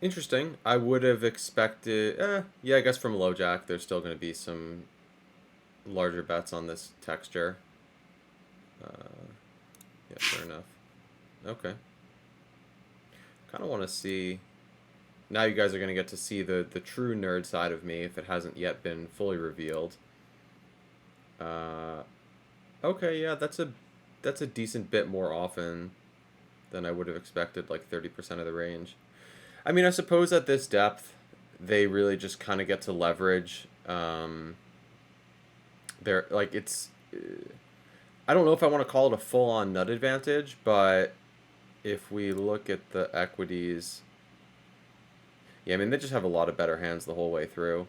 Interesting. I would have expected, yeah, I guess from low jack, there's still going to be some larger bets on this texture. Yeah, fair enough. Okay. Kind of want to see. Now you guys are going to get to see the true nerd side of me if it hasn't yet been fully revealed. Uh, okay, yeah, that's a decent bit more often than I would have expected, like 30% of the range. I mean, I suppose at this depth, they really just kind of get to leverage. They're like it's. I don't know if I want to call it a full-on nut advantage, but if we look at the equities, yeah, I mean they just have a lot of better hands the whole way through.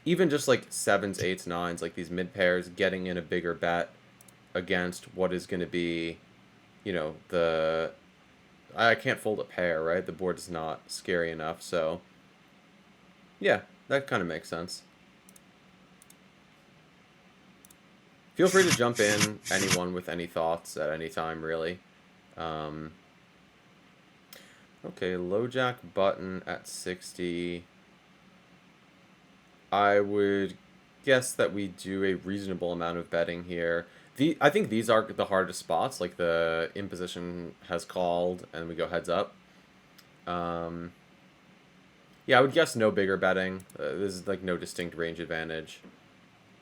Even just like sevens, eights, nines, like these mid pairs, getting in a bigger bet against what is going to be, the I can't fold a pair, right? The board is not scary enough, so yeah, that kind of makes sense. Feel free to jump in, anyone with any thoughts at any time, really. Um, okay, low jack button at 60. I would guess that we do a reasonable amount of betting here. I think these are the hardest spots, like the imposition has called and we go heads up. Um, yeah, I would guess no bigger betting. This is like no distinct range advantage.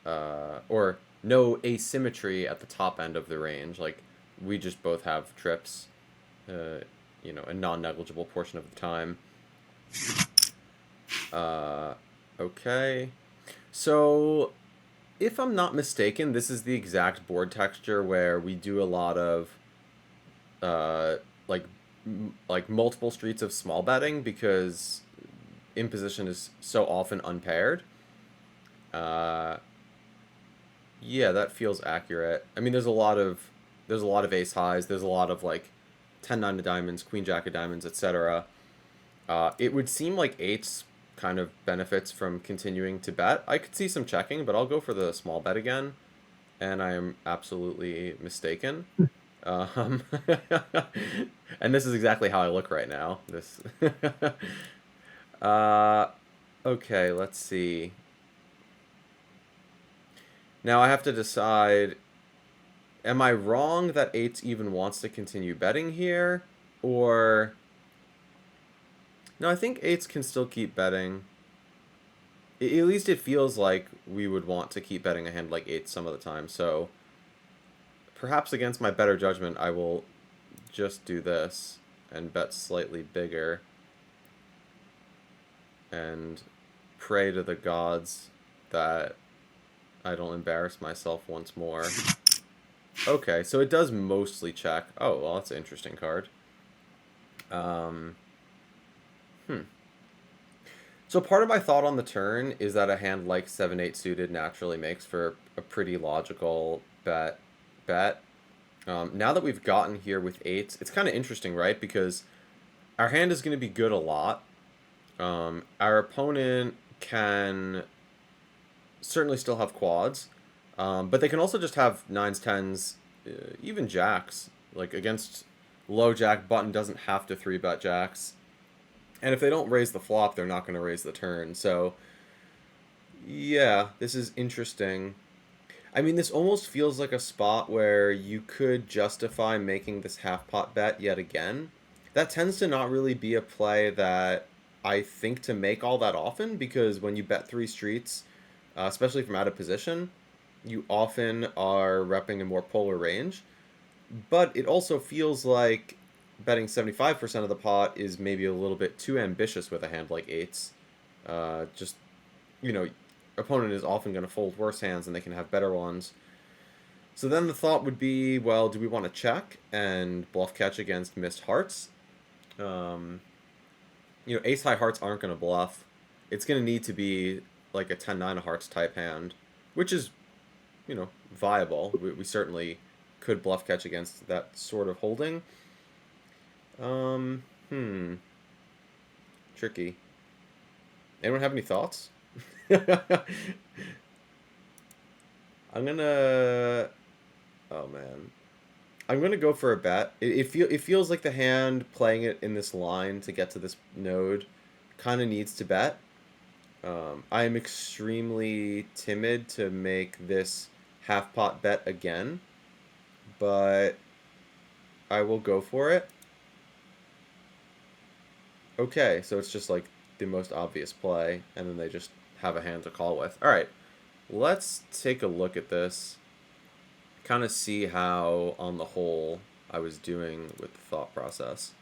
Or no asymmetry at the top end of the range. Like, we just both have trips, uh, a non-negligible portion of the time. Uh, okay. So, if I'm not mistaken, this is the exact board texture where we do a lot of, uh, like, like multiple streets of small betting because imposition is so often unpaired. Uh, Yeah, that feels accurate. I mean, there's a lot of ace highs. There's a lot of like 10-9 of diamonds, queen jack of diamonds, etc. It would seem like eights kind of benefits from continuing to bet. I could see some checking, but I'll go for the small bet again, and I am absolutely mistaken. Um, and this is exactly how I look right now. This. uh, okay, let's see. Now I have to decide, am I wrong that eights even wants to continue betting here? Or no, I think eights can still keep betting. At least it feels like we would want to keep betting a hand like eights some of the time. So perhaps against my better judgment, I will just do this and bet slightly bigger and pray to the gods that I don't embarrass myself once more. Okay, so it does mostly check. Oh, well, that's an interesting card. Um, hmm. So part of my thought on the turn is that a hand like 7-8 suited naturally makes for a pretty logical bet. Now that we've gotten here with eights, it's kind of interesting, right? Because our hand is going to be good a lot. Our opponent can certainly still have quads, but they can also just have nines, tens, even jacks. Like against low jack, button doesn't have to 3-bet jacks. And if they don't raise the flop, they're not going to raise the turn. So, yeah, this is interesting. I mean, this almost feels like a spot where you could justify making this half pot bet yet again. That tends to not really be a play that I think to make all that often because when you bet three streets, especially from out of position, you often are repping a more polar range. But it also feels like betting 75% of the pot is maybe a little bit too ambitious with a hand like eights. Just, you know, opponent is often going to fold worse hands and they can have better ones. So then the thought would be, well, do we want to check and bluff catch against missed hearts? Um, ace high hearts aren't going to bluff. It's going to need to be like a 10-9 of hearts type hand, which is, viable. We certainly could bluff catch against that sort of holding. Um, hmm. Tricky. Anyone have any thoughts? I'm gonna. Oh man. I'm gonna go for a bet. It feels like the hand playing it in this line to get to this node kind of needs to bet. I am extremely timid to make this half pot bet again, but I will go for it. Okay, so it's just like the most obvious play, and then they just have a hand to call with. All right, let's take a look at this, kind of see how, on the whole, I was doing with the thought process.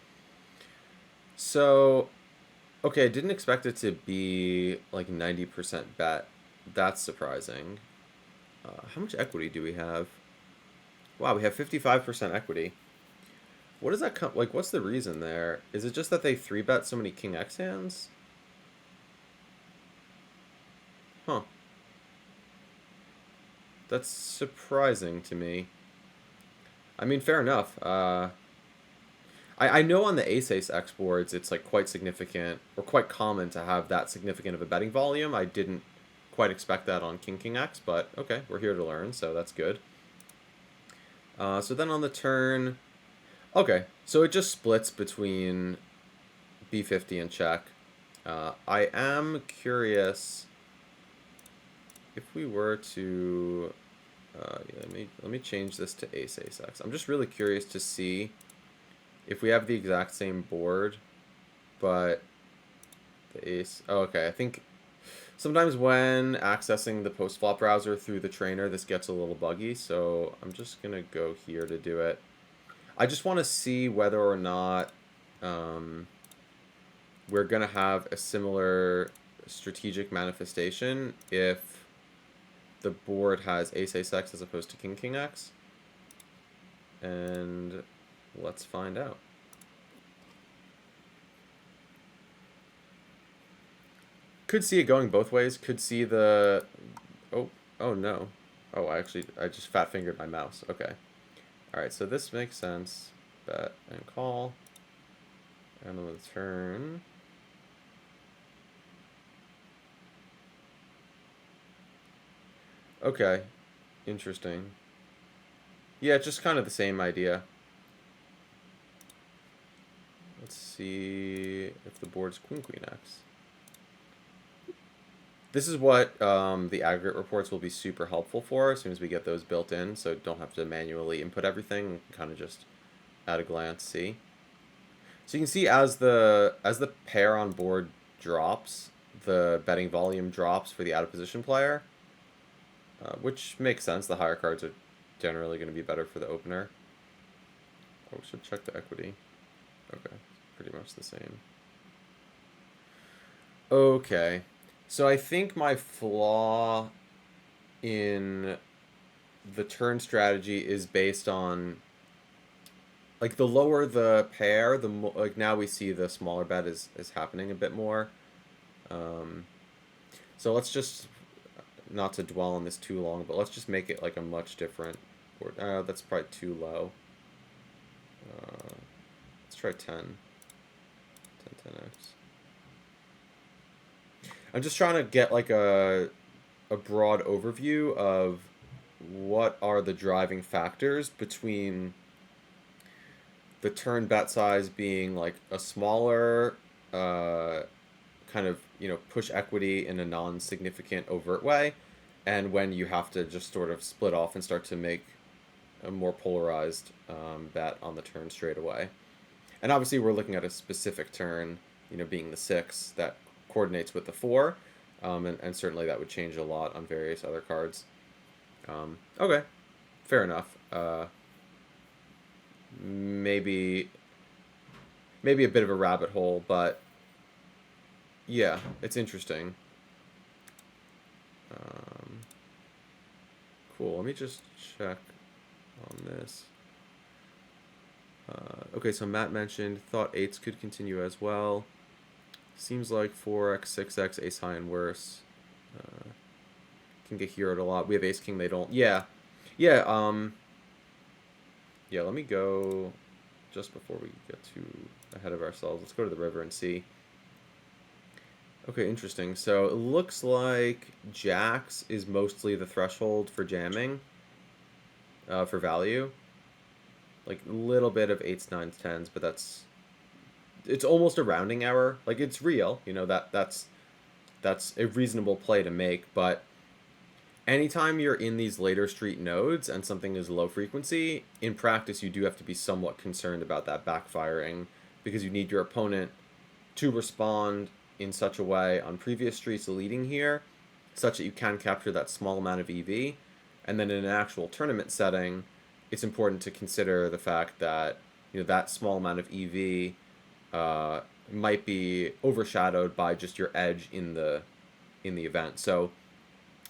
So, okay, I didn't expect it to be like 90% bet. That's surprising. How much equity do we have? Wow, we have 55% equity. What does that come like? What's the reason there? Is it just that they 3-bet so many King X hands? Huh. That's surprising to me. I mean, fair enough. I know on the Ace X boards it's like quite significant or quite common to have that significant of a betting volume. I didn't quite expect that on King X, but okay, we're here to learn, so that's good. So then on the turn, okay, so it just splits between B50 and check. I am curious if we were to, yeah, let me change this to Ace X. I'm just really curious to see if we have the exact same board, but the ace. Oh, okay, I think sometimes when accessing the post-flop browser through the trainer, this gets a little buggy, so I'm just going to go here to do it. I just want to see whether or not we're going to have a similar strategic manifestation if the board has Ace X as opposed to King X. And let's find out. Could see it going both ways. Could see the... Oh no. Oh, I just fat-fingered my mouse. Okay. Alright, so this makes sense. Bet and call. And on the turn... Okay. Interesting. Yeah, just kind of the same idea. Let's see if the board's Queen X. This is what the aggregate reports will be super helpful for as soon as we get those built in, so don't have to manually input everything, kind of just at a glance see. So you can see as the pair on board drops, the betting volume drops for the out of position player, which makes sense. The higher cards are generally going to be better for the opener. Oh, we should check the equity. Okay, pretty much the same. Okay. So I think my flaw in the turn strategy is based on, like, the lower the pair, the more, like, now we see the smaller bet is happening a bit more. So let's just, not to dwell on this too long, but let's just make it like a much different board. That's probably too low. Let's try 10. 10x. I'm just trying to get like a broad overview of what are the driving factors between the turn bet size being like a smaller kind of, push equity in a non-significant overt way, and when you have to just sort of split off and start to make a more polarized bet on the turn straight away. And obviously we're looking at a specific turn, being the 6 that coordinates with the 4, and certainly that would change a lot on various other cards. Okay, fair enough. Maybe a bit of a rabbit hole, but yeah, it's interesting. Cool, let me just check on this. Okay, so Matt mentioned thought 8s could continue as well. Seems like 4x, 6x, ace high and worse. Can get heroed a lot. We have ace king, they don't. Yeah, let me go just before we get too ahead of ourselves. Let's go to the river and see. Okay, interesting. So it looks like jacks is mostly the threshold for jamming, for value. Like a little bit of 8s, 9s, 10s, but that's it's almost a rounding error. Like, it's real, you know, that's a reasonable play to make, but anytime you're in these later street nodes and something is low frequency, in practice you do have to be somewhat concerned about that backfiring, because you need your opponent to respond in such a way on previous streets leading here, such that you can capture that small amount of EV. And then in an actual tournament setting, it's important to consider the fact that, you know, that small amount of EV might be overshadowed by just your edge in the event. So,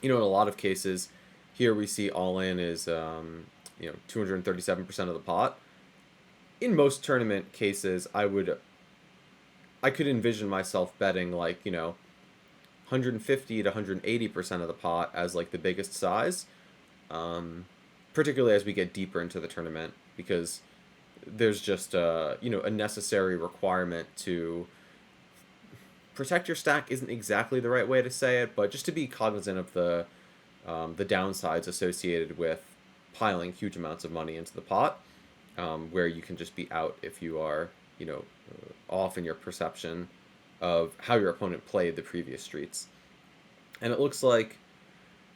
you know, in a lot of cases, here we see all in is 237% of the pot. In most tournament cases, I could envision myself betting, like, you know, 150 to 180% of the pot as like the biggest size, particularly as we get deeper into the tournament, because there's just a necessary requirement to protect your stack. Isn't exactly the right way to say it, but just to be cognizant of the downsides associated with piling huge amounts of money into the pot, where you can just be out if you are, off in your perception of how your opponent played the previous streets. And it looks like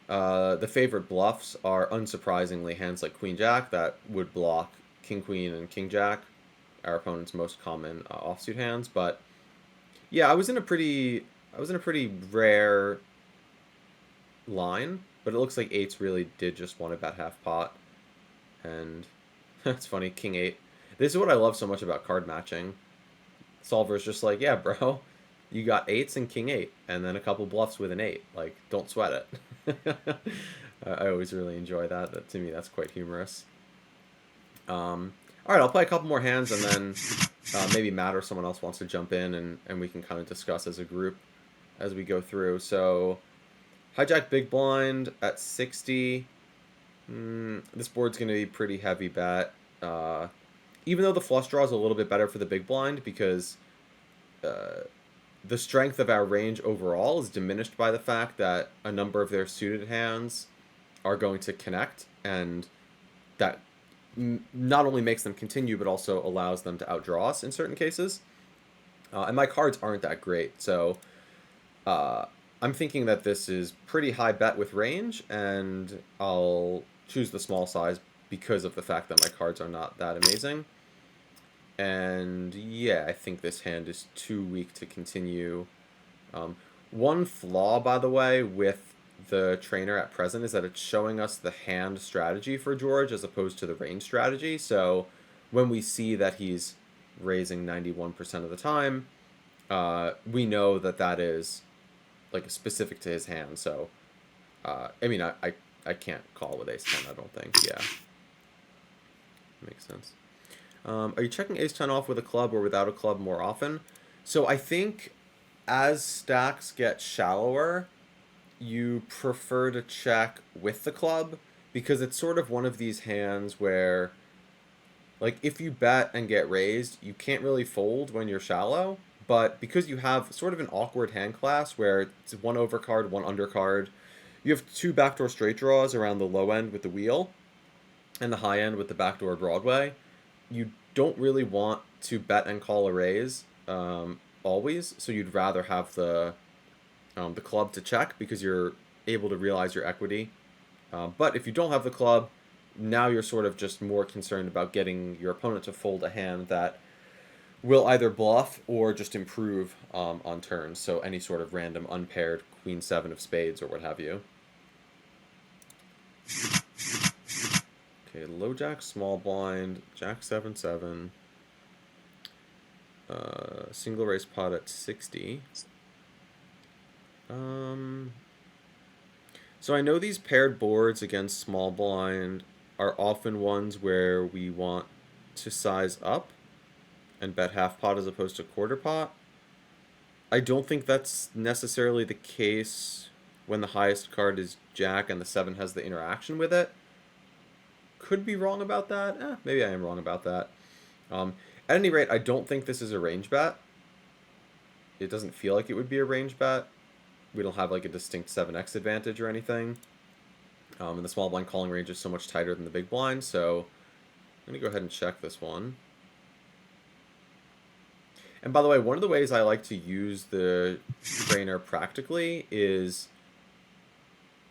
the favorite bluffs are, unsurprisingly, hands like Queen Jack that would block King Queen and King Jack, our opponent's most common offsuit hands. But yeah, I was in a pretty rare line, but it looks like eights really did just want to bet half pot, and that's funny. King eight. This is what I love so much about card matching. Solver's just like, yeah, bro, you got eights and king eight, and then a couple bluffs with an eight. Like, don't sweat it. I always really enjoy that. That, to me, that's quite humorous. All right, I'll play a couple more hands, and then maybe Matt or someone else wants to jump in, and we can kind of discuss as a group as we go through. So, hijack big blind at 60. This board's going to be pretty heavy bet. Even though the flush draw is a little bit better for the big blind, because the strength of our range overall is diminished by the fact that a number of their suited hands are going to connect, and that not only makes them continue, but also allows them to outdraw us in certain cases. And my cards aren't that great, so I'm thinking that this is pretty high bet with range, and I'll choose the small size because of the fact that my cards are not that amazing. And yeah, I think this hand is too weak to continue. One flaw, by the way, with the trainer at present is that it's showing us the hand strategy for George as opposed to the range strategy. So when we see that he's raising 91% of the time, we know that that is like specific to his hand. So I mean, I can't call with ace-10, I don't think. Yeah, makes sense. Are you checking ace-10 off with a club or without a club more often? So I think as stacks get shallower, you prefer to check with the club, because it's sort of one of these hands where, like, if you bet and get raised, you can't really fold when you're shallow, but because you have sort of an awkward hand class where it's one overcard, one undercard, you have two backdoor straight draws around the low end with the wheel and the high end with the backdoor Broadway. You don't really want to bet and call a raise always, so you'd rather have the club to check because you're able to realize your equity. But if you don't have the club, now you're sort of just more concerned about getting your opponent to fold a hand that will either bluff or just improve on turns. So any sort of random unpaired queen seven of spades or what have you. Okay, low jack, small blind, jack 7-7, single raise pot at 60. So I know these paired boards against small blind are often ones where we want to size up and bet half pot as opposed to quarter pot. I don't think that's necessarily the case when the highest card is jack and the 7 has the interaction with it. Could be wrong about that. Maybe I am wrong about that. At any rate, I don't think this is a range bet. It doesn't feel like it would be a range bet. We don't have like a distinct 7x advantage or anything. And the small blind calling range is so much tighter than the big blind, so I'm going to go ahead and check this one. And by the way, one of the ways I like to use the trainer practically is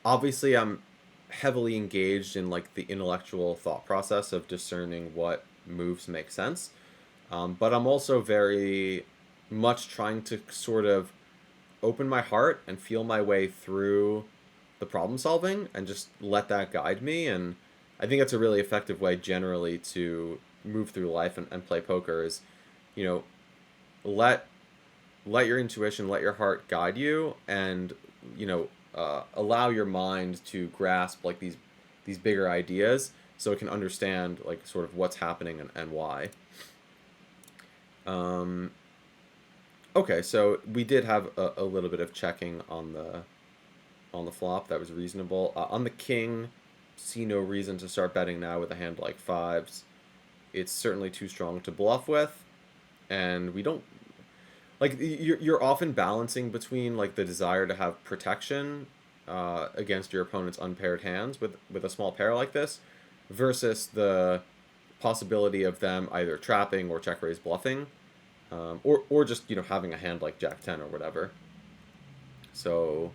obviously I'm heavily engaged in like the intellectual thought process of discerning what moves make sense. But I'm also very much trying to sort of open my heart and feel my way through the problem solving and just let that guide me. And I think that's a really effective way generally to move through life and play poker is, you know, let your intuition, let your heart guide you, and allow your mind to grasp like these bigger ideas, so it can understand like sort of what's happening and why. Um, okay, so we did have a little bit of checking on the flop. That was reasonable. On the king, see no reason to start betting now with a hand like fives. It's certainly too strong to bluff with, and we don't like you're often balancing between like the desire to have protection against your opponent's unpaired hands with a small pair like this versus the possibility of them either trapping or check raise bluffing, or just having a hand like Jack 10 or whatever. So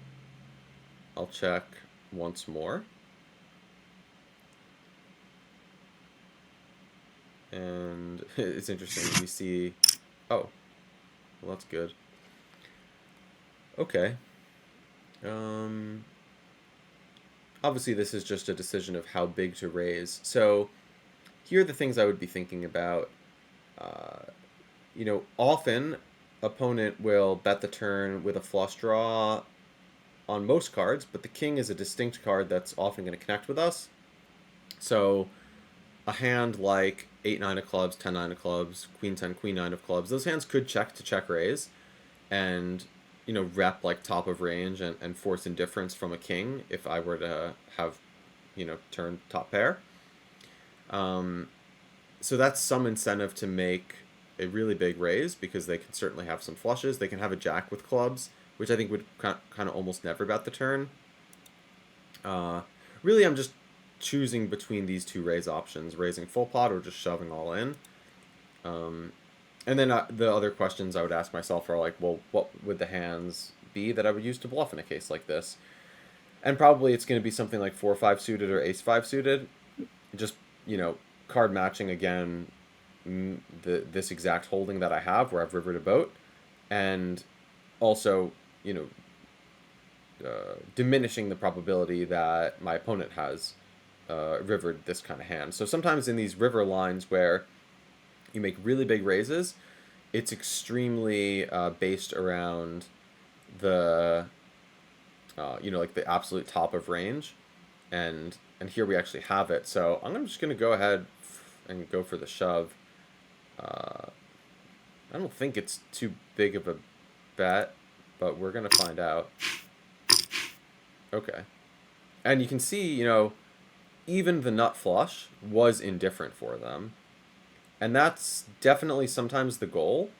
I'll check once more. And it's interesting. We see... Oh. Well, that's good. Okay. Obviously, this is just a decision of how big to raise. So here are the things I would be thinking about. Often opponent will bet the turn with a flush draw on most cards, but the king is a distinct card that's often going to connect with us. So a hand like 8-9 of clubs, 10-9 of clubs, queen 10, queen 9 of clubs, those hands could check to check raise and rep like top of range and force indifference from a king if I were to have turn top pair. So that's some incentive to make a really big raise, because they can certainly have some flushes. They can have a jack with clubs, which I think would kind of almost never bet the turn. Really, I'm just choosing between these two raise options, raising full pot or just shoving all in. And then the other questions I would ask myself are like, well, what would the hands be that I would use to bluff in a case like this? And probably it's going to be something like 4-5 suited or ace-5 suited. Just, card matching again, this exact holding that I have where I've rivered a boat. And also, diminishing the probability that my opponent has rivered this kind of hand. So sometimes in these river lines where you make really big raises, it's extremely based around the like the absolute top of range, and here we actually have it. So I'm just gonna go ahead and go for the shove. I don't think it's too big of a bet, but we're gonna find out. Okay, and you can see even the nut flush was indifferent for them. And that's definitely sometimes the goal.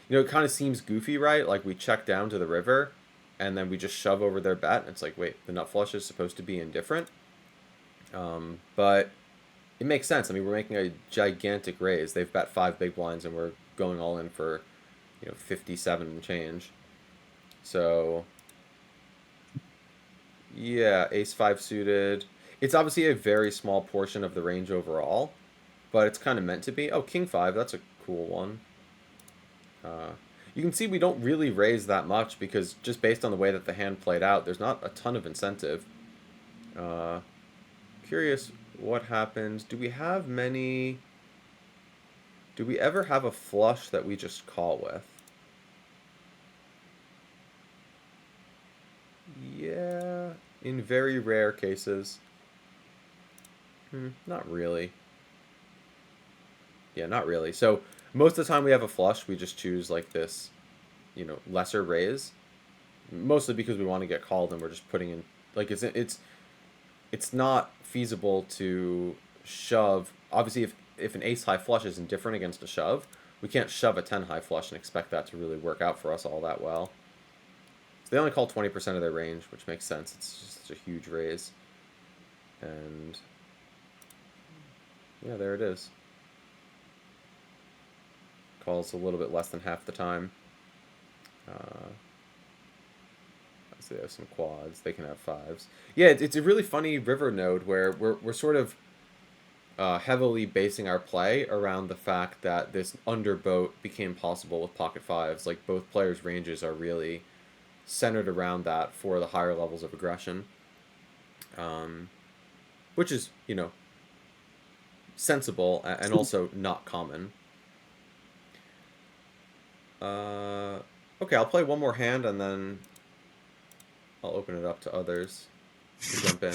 It kind of seems goofy, right? Like we check down to the river and then we just shove over their bet. And it's like, wait, the nut flush is supposed to be indifferent. But it makes sense. I mean, we're making a gigantic raise. They've bet 5 big blinds and we're going all in for, 57 and change. So, yeah, ace-5 suited. It's obviously a very small portion of the range overall, but it's kind of meant to be. Oh, king 5, that's a cool one. You can see we don't really raise that much because just based on the way that the hand played out, there's not a ton of incentive. Curious what happens. Do we have many... Do we ever have a flush that we just call with? Yeah, in very rare cases. Not really. Yeah, not really. So most of the time we have a flush, we just choose like this, lesser raise. Mostly because we want to get called and we're just putting in, like it's not feasible to shove. Obviously, if an ace high flush is indifferent against a shove, we can't shove a 10 high flush and expect that to really work out for us all that well. So they only call 20% of their range, which makes sense. It's just such a huge raise. And yeah, there it is. Calls a little bit less than half the time. So they have some quads. They can have fives. Yeah, it's a really funny river node where we're sort of heavily basing our play around the fact that this underboat became possible with pocket fives. Like, both players' ranges are really centered around that for the higher levels of aggression. Which is, sensible and also not common. Okay, I'll play one more hand and then I'll open it up to others to jump in.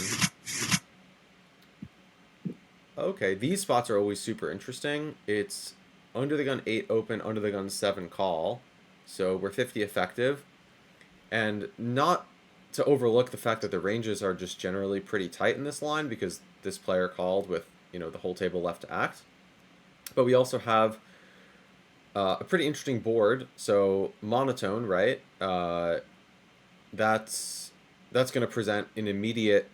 Okay, these spots are always super interesting. It's under the gun 8 open, under the gun 7 call. So we're 50 effective. And not to overlook the fact that the ranges are just generally pretty tight in this line because this player called with, the whole table left to act. But we also have a pretty interesting board. So monotone, right? That's going to present an immediate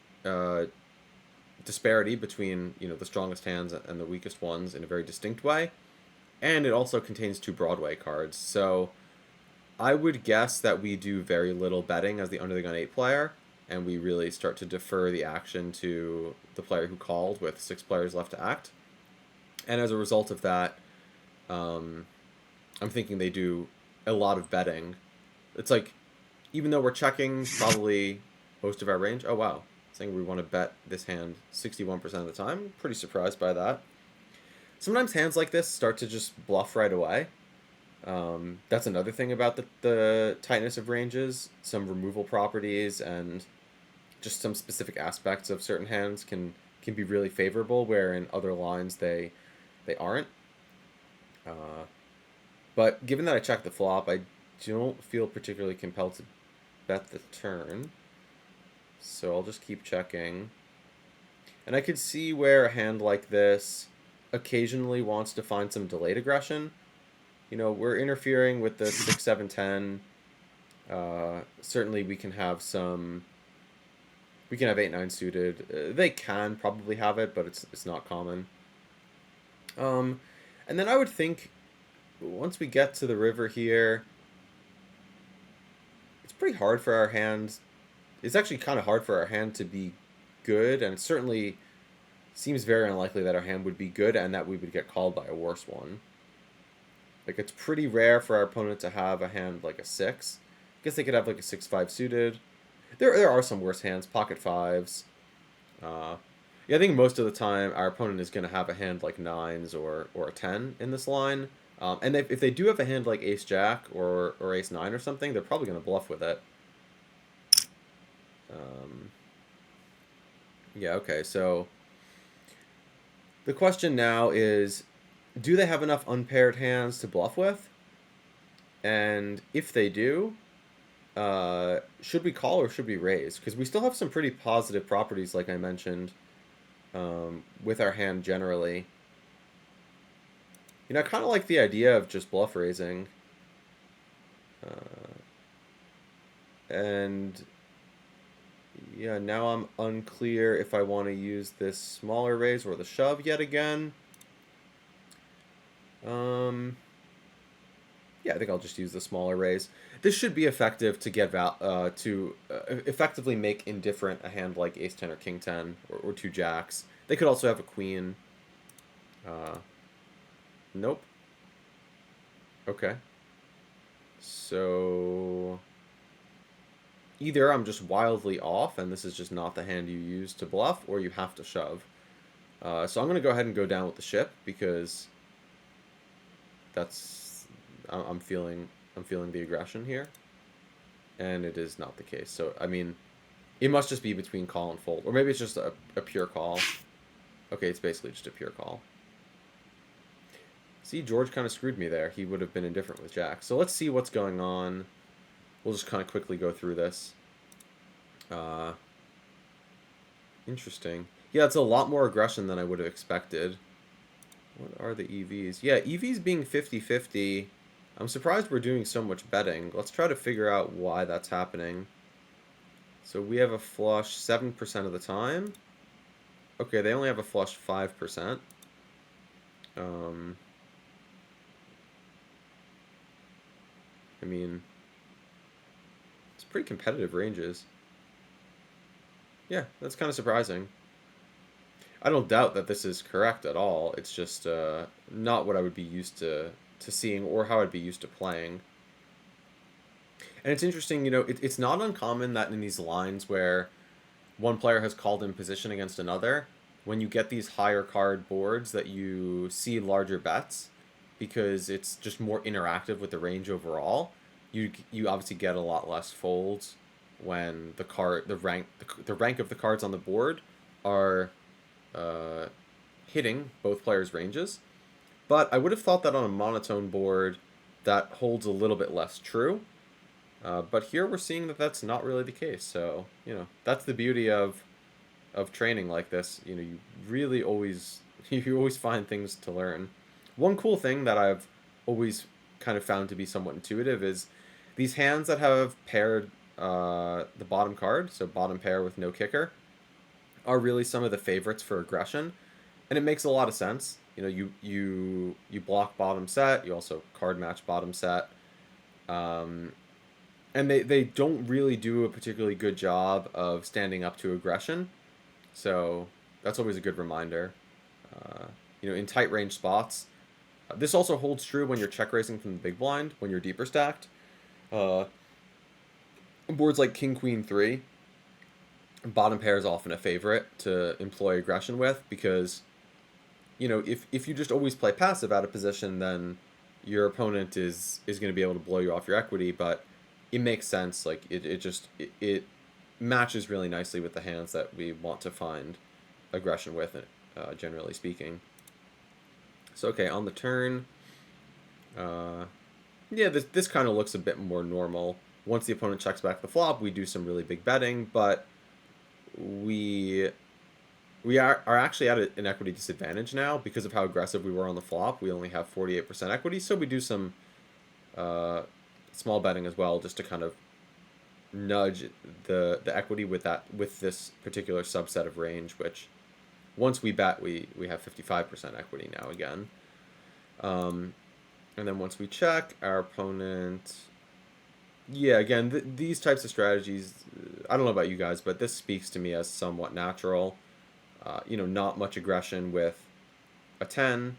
disparity between the strongest hands and the weakest ones in a very distinct way, and it also contains 2 Broadway cards. So I would guess that we do very little betting as the under the gun 8 player, and we really start to defer the action to the player who called with 6 players left to act. And as a result of that, I'm thinking they do a lot of betting. It's like, even though we're checking probably most of our range, oh wow, saying we want to bet this hand 61% of the time. Pretty surprised by that. Sometimes hands like this start to just bluff right away. That's another thing about the tightness of ranges. Some removal properties and just some specific aspects of certain hands can be really favorable, where in other lines they aren't. But given that I checked the flop, I don't feel particularly compelled to bet the turn. So I'll just keep checking. And I could see where a hand like this occasionally wants to find some delayed aggression. We're interfering with the 6, 7, 10. Certainly we can have some... We can have 8, 9 suited. They can probably have it, but it's not common. And then I would think, once we get to the river here, it's pretty hard for our hand. It's actually kind of hard for our hand to be good, and it certainly seems very unlikely that our hand would be good and that we would get called by a worse one. Like, it's pretty rare for our opponent to have a hand like a 6. I guess they could have like a 6-5 suited. There are some worse hands, pocket 5s. Yeah, I think most of the time our opponent is going to have a hand like 9s or a 10 in this line. And if they do have a hand like ace-jack or ace-9 or something, they're probably going to bluff with it. Yeah, okay, so the question now is, do they have enough unpaired hands to bluff with? And if they do, should we call or should we raise? Because we still have some pretty positive properties, like I mentioned, with our hand generally. I kind of like the idea of just bluff raising. And yeah, now I'm unclear if I want to use this smaller raise or the shove yet again. Yeah, I think I'll just use the smaller raise. This should be effective to get effectively make indifferent a hand like ace 10 or king 10 or 2 jacks. They could also have a queen. Nope. Okay. So either I'm just wildly off and this is just not the hand you use to bluff, or you have to shove. So I'm going to go ahead and go down with the ship because I'm feeling the aggression here, and it is not the case. So I mean, it must just be between call and fold, or maybe it's just a pure call. Okay, it's basically just a pure call. See, George kind of screwed me there. He would have been indifferent with jack. So let's see what's going on. We'll just kind of quickly go through this. Interesting. Yeah, it's a lot more aggression than I would have expected. What are the EVs? Yeah, EVs being 50-50. I'm surprised we're doing so much betting. Let's try to figure out why that's happening. So we have a flush 7% of the time. Okay, they only have a flush 5%. What are the EVs? Yeah, EVs being 50-50. I'm surprised we're doing so much betting. Let's try to figure out why that's happening. So we have a flush 7% of the time. Okay, they only have a flush 5%. I mean, it's pretty competitive ranges. Yeah, that's kind of surprising. I don't doubt that this is correct at all. It's just not what I would be used to seeing or how I'd be used to playing. And it's interesting, it's not uncommon that in these lines where one player has called in position against another, when you get these higher card boards that you see larger bets because it's just more interactive with the range overall. You obviously get a lot less folds when the rank of the cards on the board are uh, hitting both players' ranges. But I would have thought that on a monotone board, that holds a little bit less true. But here we're seeing that that's not really the case. So that's the beauty of training like this. You really always you always find things to learn. One cool thing that I've always kind of found to be somewhat intuitive is these hands that have paired the bottom card, so bottom pair with no kicker, are really some of the favorites for aggression, and it makes a lot of sense. You block bottom set, you also card match bottom set, and they don't really do a particularly good job of standing up to aggression, so that's always a good reminder. In tight range spots, this also holds true when you're check raising from the big blind when you're deeper stacked. Uh, Boards like King Queen 3, bottom pair is often a favorite to employ aggression with because if you just always play passive out of position, then your opponent is going to be able to blow you off your equity. But it makes sense. Like it matches really nicely with the hands that we want to find aggression with, generally speaking. So okay, on the turn, yeah, this kind of looks a bit more normal. Once the opponent checks back the flop, we do some really big betting, but we are actually at an equity disadvantage now because of how aggressive we were on the flop. We only have 48% equity, so we do some small betting as well, just to kind of nudge the equity with this particular subset of range. Which, once we bet, we have 55% equity now again. And then once we check, our opponent. Yeah, again, these types of strategies, I don't know about you guys, but this speaks to me as somewhat natural. Not much aggression with a 10.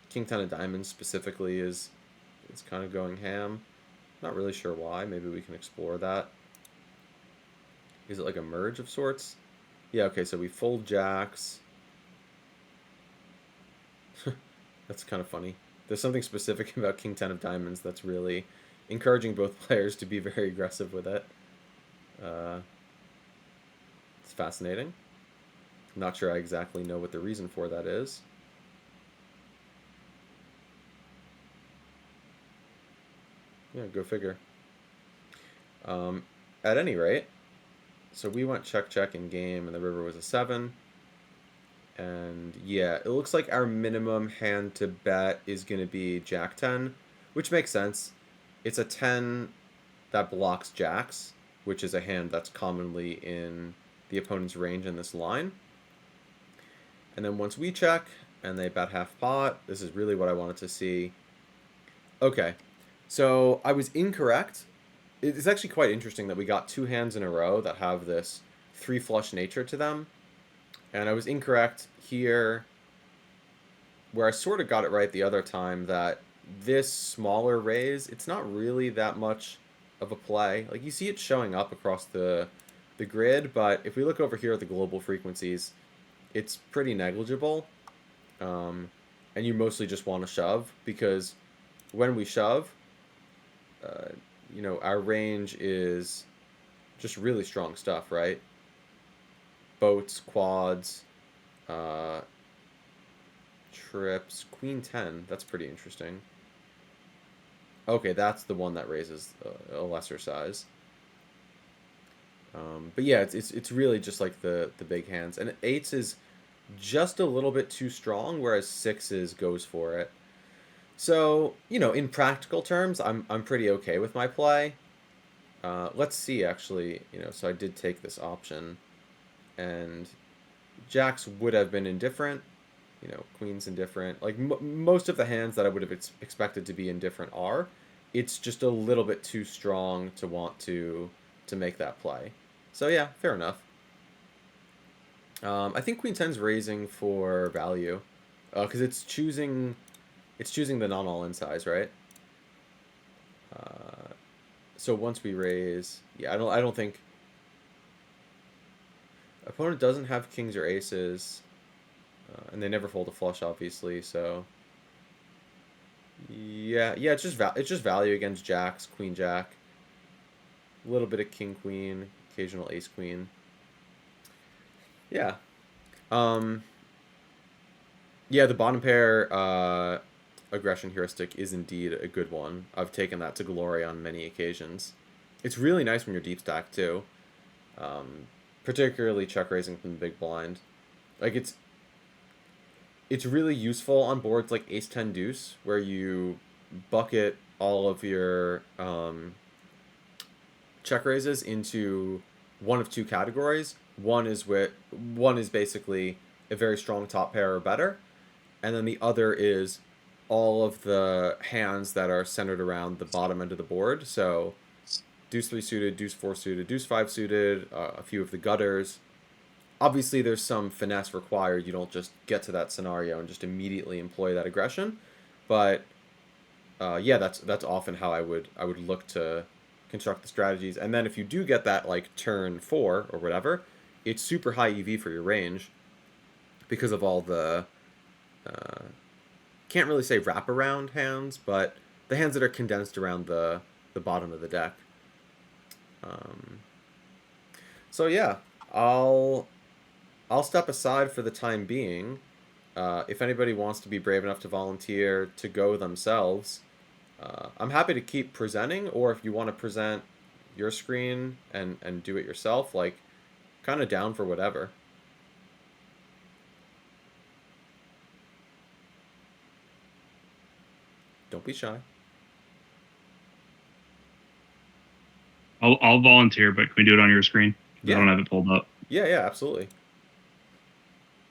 King 10 of diamonds specifically is kind of going ham. Not really sure why. Maybe we can explore that. Is it like a merge of sorts? Yeah, okay, so we fold jacks. That's kind of funny. There's something specific about King 10 of diamonds that's really encouraging both players to be very aggressive with it. It's fascinating. I'm not sure I exactly know what the reason for that is. Yeah, go figure. At any rate, so we went check in game, and the river was a 7. And yeah, it looks like our minimum hand to bet is going to be Jack 10, which makes sense. It's a 10 that blocks jacks, which is a hand that's commonly in the opponent's range in this line. And then once we check and they bet half pot, this is really what I wanted to see. Okay, so I was incorrect. It's actually quite interesting that we got 2 hands in a row that have this 3 flush nature to them. And I was incorrect here, where I sort of got it right the other time, that this smaller raise, it's not really that much of a play. Like, you see it showing up across the grid, but if we look over here at the global frequencies, it's pretty negligible. And you mostly just want to shove, because when we shove, our range is just really strong stuff, right? Boats, quads, trips, queen 10. That's pretty interesting. Okay, that's the one that raises a lesser size. But yeah, it's really just like the big hands, and 8s is just a little bit too strong, whereas 6s goes for it. So in practical terms, I'm pretty okay with my play. Let's see, actually, so I did take this option, and jacks would have been indifferent. Queens indifferent. Like most of the hands that I would have expected to be indifferent are. it's just a little bit too strong to want to make that play. So yeah, fair enough. I think Queen 10's raising for value, because it's choosing the non all in size, right? So once we raise, yeah, I don't think opponent doesn't have kings or aces, and they never fold a flush, obviously. So yeah, it's just value against jacks, queen jack, a little bit of king queen, occasional ace queen. Yeah. Um. Yeah, the bottom pair aggression heuristic is indeed a good one. I've taken that to glory on many occasions. It's really nice when you're deep stack too, um, particularly check raising from the big blind. Like it's really useful on boards like Ace 10 Deuce, where you bucket all of your check raises into one of two categories. One is basically a very strong top pair or better, and then the other is all of the hands that are centered around the bottom end of the board. So Deuce 3 suited, Deuce 4 suited, Deuce 5 suited, a few of the gutters. Obviously, there's some finesse required. You don't just get to that scenario and just immediately employ that aggression. But yeah, that's often how I would look to construct the strategies. And then if you do get that like turn 4 or whatever, it's super high EV for your range because of all the can't really say wraparound hands, but the hands that are condensed around the bottom of the deck. Um, so yeah, I'll step aside for the time being. If anybody wants to be brave enough to volunteer to go themselves, I'm happy to keep presenting, or if you want to present your screen and do it yourself, like, kind of down for whatever. Don't be shy. I'll volunteer, but can we do it on your screen? Yeah. I don't have it pulled up. Yeah, absolutely.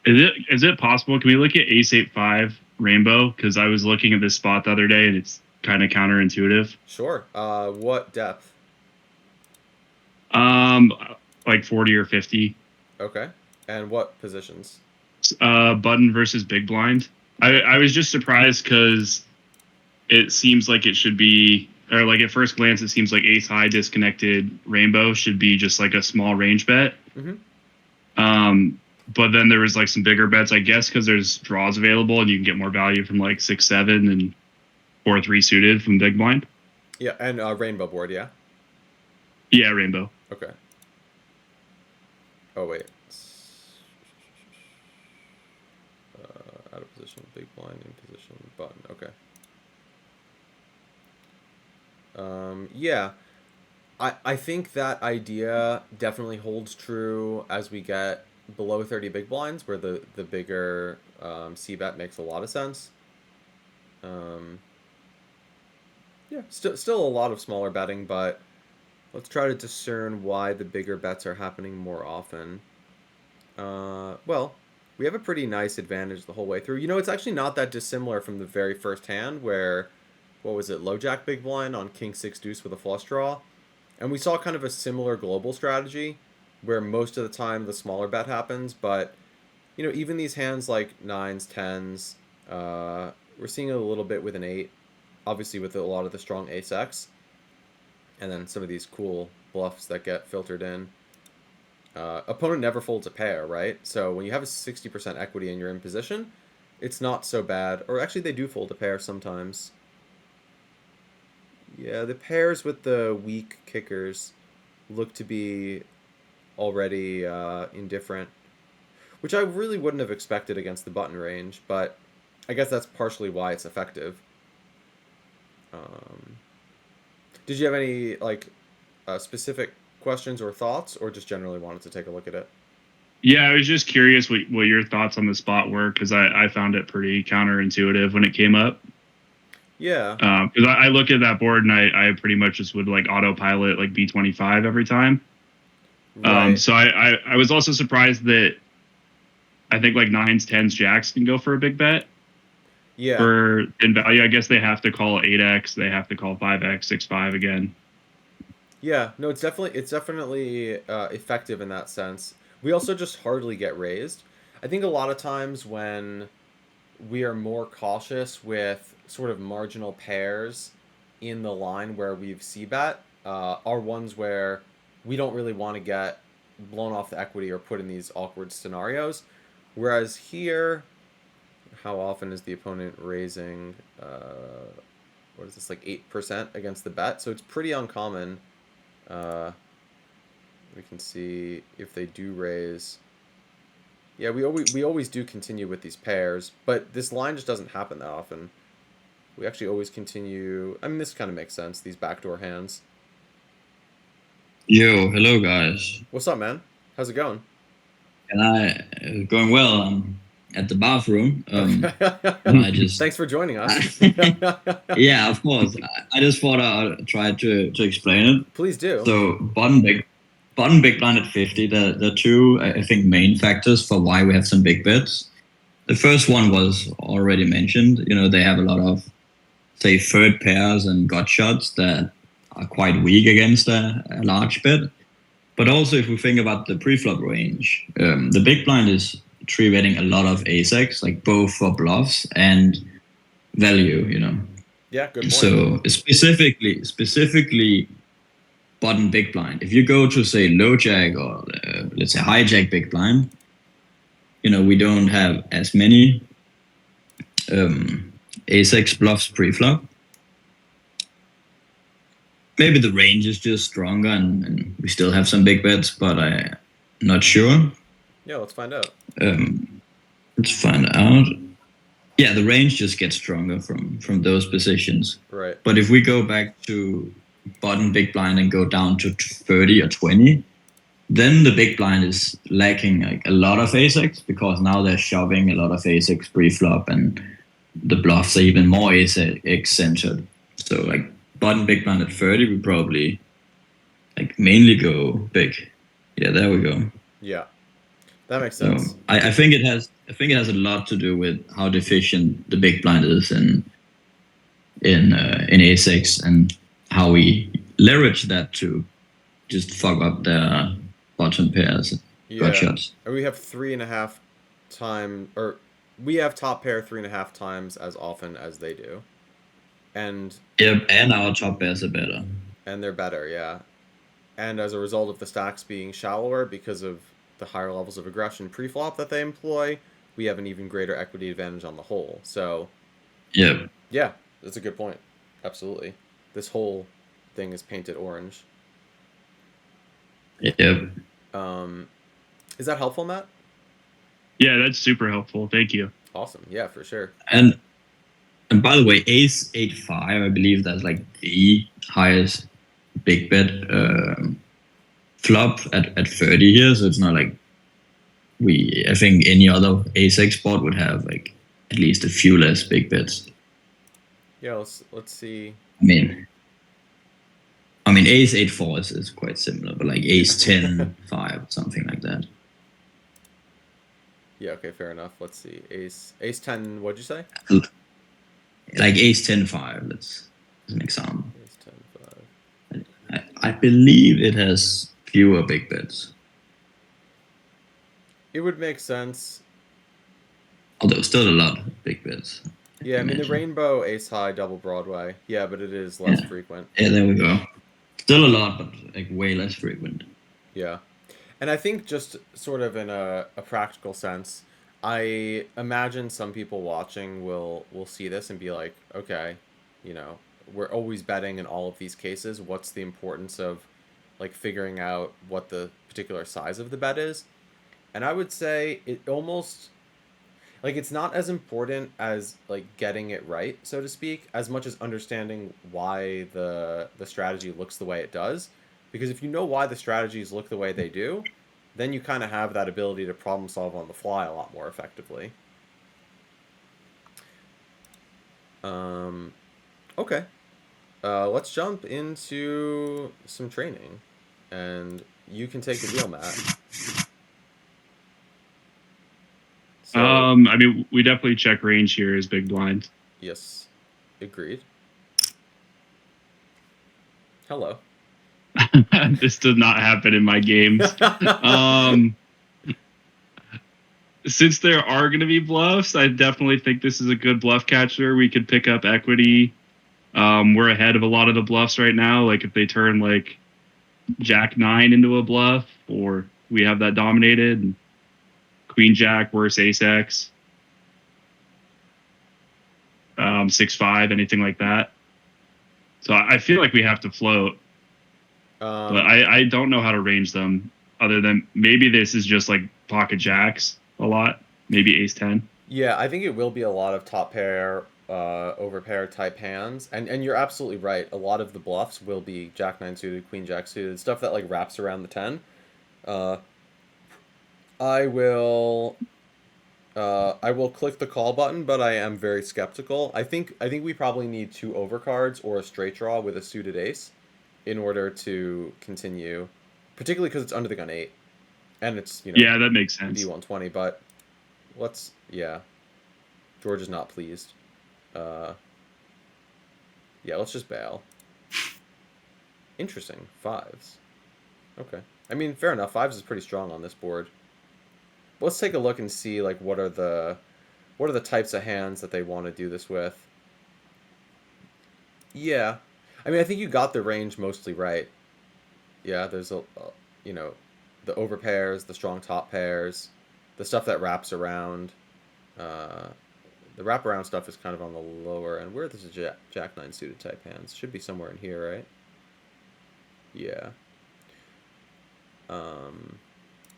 Is it possible? Can we look at Ace 8-5 Rainbow? Because I was looking at this spot the other day and it's kind of counterintuitive. Sure. What depth? Um, like 40 or 50. Okay. And what positions? Button versus big blind. I was just surprised because it seems like it should be, or like at first glance, it seems like Ace High disconnected Rainbow should be just like a small range bet. But then there was like some bigger bets, I guess, because there's draws available and you can get more value from like 6-7 and 4-3 suited from big blind. Yeah, and rainbow board, yeah? Yeah, Rainbow. Okay. Oh, wait. Out of position, big blind, in position, button. Okay. Yeah. I think that idea definitely holds true as we get below 30 big blinds, where the bigger c-bet makes a lot of sense. Yeah, still a lot of smaller betting, but let's try to discern why the bigger bets are happening more often. Well, we have a pretty nice advantage the whole way through. It's actually not that dissimilar from the very first hand where, what was it, low jack big blind on king 6 deuce with a flush draw. And we saw kind of a similar global strategy where most of the time the smaller bet happens, but even these hands like 9s, 10s, we're seeing it a little bit with an 8, obviously with a lot of the strong ace-x, and then some of these cool bluffs that get filtered in. Opponent never folds a pair, right? So when you have a 60% equity and you're in position, it's not so bad. Or actually, they do fold a pair sometimes. Yeah, the pairs with the weak kickers look to be already indifferent, which I really wouldn't have expected against the button range, but I guess that's partially why it's effective. Did you have any specific questions or thoughts, or just generally wanted to take a look at it? Yeah, I was just curious what your thoughts on the spot were, because I found it pretty counterintuitive when it came up. Yeah. Because I look at that board and I pretty much just would like autopilot like B25 every time. Right. So I was also surprised that I think like 9s, 10s, jacks can go for a big bet. Yeah. for in value. I guess they have to call 8x, they have to call 5x, 6-5 again. Yeah, no, it's definitely effective in that sense. We also just hardly get raised. I think a lot of times when we are more cautious with sort of marginal pairs in the line where we've c-bet are ones where we don't really want to get blown off the equity or put in these awkward scenarios. Whereas here, how often is the opponent raising? What is this, like 8% against the bet? So it's pretty uncommon. We can see if they do raise. Yeah, we always do continue with these pairs, but this line just doesn't happen that often. We actually always continue. I mean, this kind of makes sense. These backdoor hands. Yo, hello guys. What's up, man? How's it going? And going well. I'm at the bathroom. I just Thanks for joining us. yeah, of course. I just thought I'd try to explain it. Please do. So button big blind at 50. The two I think main factors for why we have some big bets. The first one was already mentioned. You know, they have a lot of say third pairs and gut shots that are quite weak against a large bet. But also, if we think about the pre-flop range, the big blind is three-betting a lot of ace-x, like both for bluffs and value, you know. Yeah, good point. So specifically button big blind. If you go to, say, low jack or, let's say, hijack big blind, you know, we don't have as many ace-x bluffs pre-flop. Maybe the range is just stronger and we still have some big bets, but I'm not sure. Yeah, let's find out. Let's find out. Yeah, the range just gets stronger from those positions. Right. But if we go back to button big blind and go down to 30 or 20, then the big blind is lacking like a lot of ace-x because now they're shoving a lot of ace-x pre-flop and the bluffs are even more ace-x centered. So like button big blind at 30, we probably like mainly go big. Yeah, there we go. Yeah, that makes sense. So I think it has a lot to do with how deficient the big blind is in ace-x and how we leverage that to just fuck up their bottom pairs. Yeah, shots. We have 3.5 times, or we have top pair 3.5 times as often as they do. And yep, and our top pairs are better. And they're better, yeah. And as a result of the stacks being shallower because of the higher levels of aggression pre-flop that they employ, we have an even greater equity advantage on the whole. So, yep. Yeah, that's a good point. Absolutely. This whole thing is painted orange. Yep. Is that helpful, Matt? Yeah, that's super helpful. Thank you. Awesome. Yeah, for sure. And by the way, ace 8-5, I believe that's like the highest big bet flop at 30 here. So it's not like I think any other ace-x spot would have like at least a few less big bets. Yeah, let's see. I mean, ace 8-4 is quite similar, but like ace 10-5, something like that. Yeah, okay, fair enough. Let's see. Ace 10, what'd you say? Like ace 10-5, as an example. Ace 10-5. I believe it has fewer big bets. It would make sense. Although still a lot of big bets. Yeah, I mean, the rainbow, ace high, double Broadway. Yeah, but it is less frequent. Yeah, there we go. Still a lot, but like way less frequent. Yeah. And I think just sort of in a practical sense, I imagine some people watching will see this and be like, okay, you know, we're always betting in all of these cases. What's the importance of like figuring out what the particular size of the bet is? And I would say it almost like it's not as important as like getting it right, so to speak, as much as understanding why the strategy looks the way it does. Because if you know why the strategies look the way they do, then you kind of have that ability to problem solve on the fly a lot more effectively. Okay. Let's jump into some training. And you can take the wheel, Matt. So I mean, we definitely check range here as big blind. yes, agreed. Hello. This does not happen in my games. Since there are going to be bluffs, I definitely think this is a good bluff catcher. We could pick up equity. We're ahead of a lot of the bluffs right now. Like if they turn like Jack 9 into a bluff, or we have that dominated, Queen Jack versus Ace X, 6-5, anything like that. So I feel like we have to float, but I don't know how to range them other than maybe this is just like pocket jacks a lot, maybe Ace 10. Yeah, I think it will be a lot of top pair, overpair type hands, and you're absolutely right. A lot of the bluffs will be Jack 9 suited, Queen Jack suited, stuff that like wraps around the 10. Uh, I will click the call button, but I am very skeptical. I think we probably need two overcards or a straight draw with a suited ace in order to continue, particularly because it's under the gun 8 and it's Yeah, that makes sense. D120. But George is not pleased. Yeah, let's just bail. Interesting. Fives. Okay. I mean, fair enough. Fives is pretty strong on this board. Let's take a look and see like what are the types of hands that they want to do this with. Yeah. I mean, I think you got the range mostly right. Yeah, there's the overpairs, the strong top pairs, the stuff that wraps around. The wraparound stuff is kind of on the lower end. Where this is Jack 9 suited type hands. Should be somewhere in here, right? Yeah.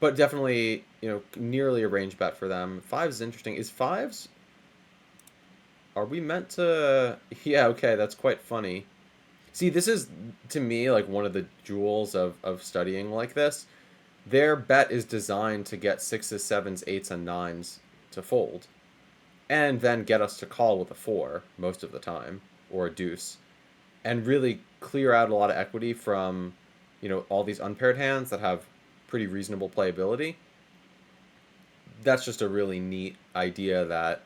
But definitely, nearly a range bet for them. Fives is interesting. Is fives... Are we meant to... Yeah, okay, that's quite funny. See, this is, to me, like one of the jewels of studying like this. Their bet is designed to get 6s, 7s, 8s, and 9s to fold. And then get us to call with a 4 most of the time, or a deuce. And really clear out a lot of equity from, all these unpaired hands that have pretty reasonable playability. That's just a really neat idea that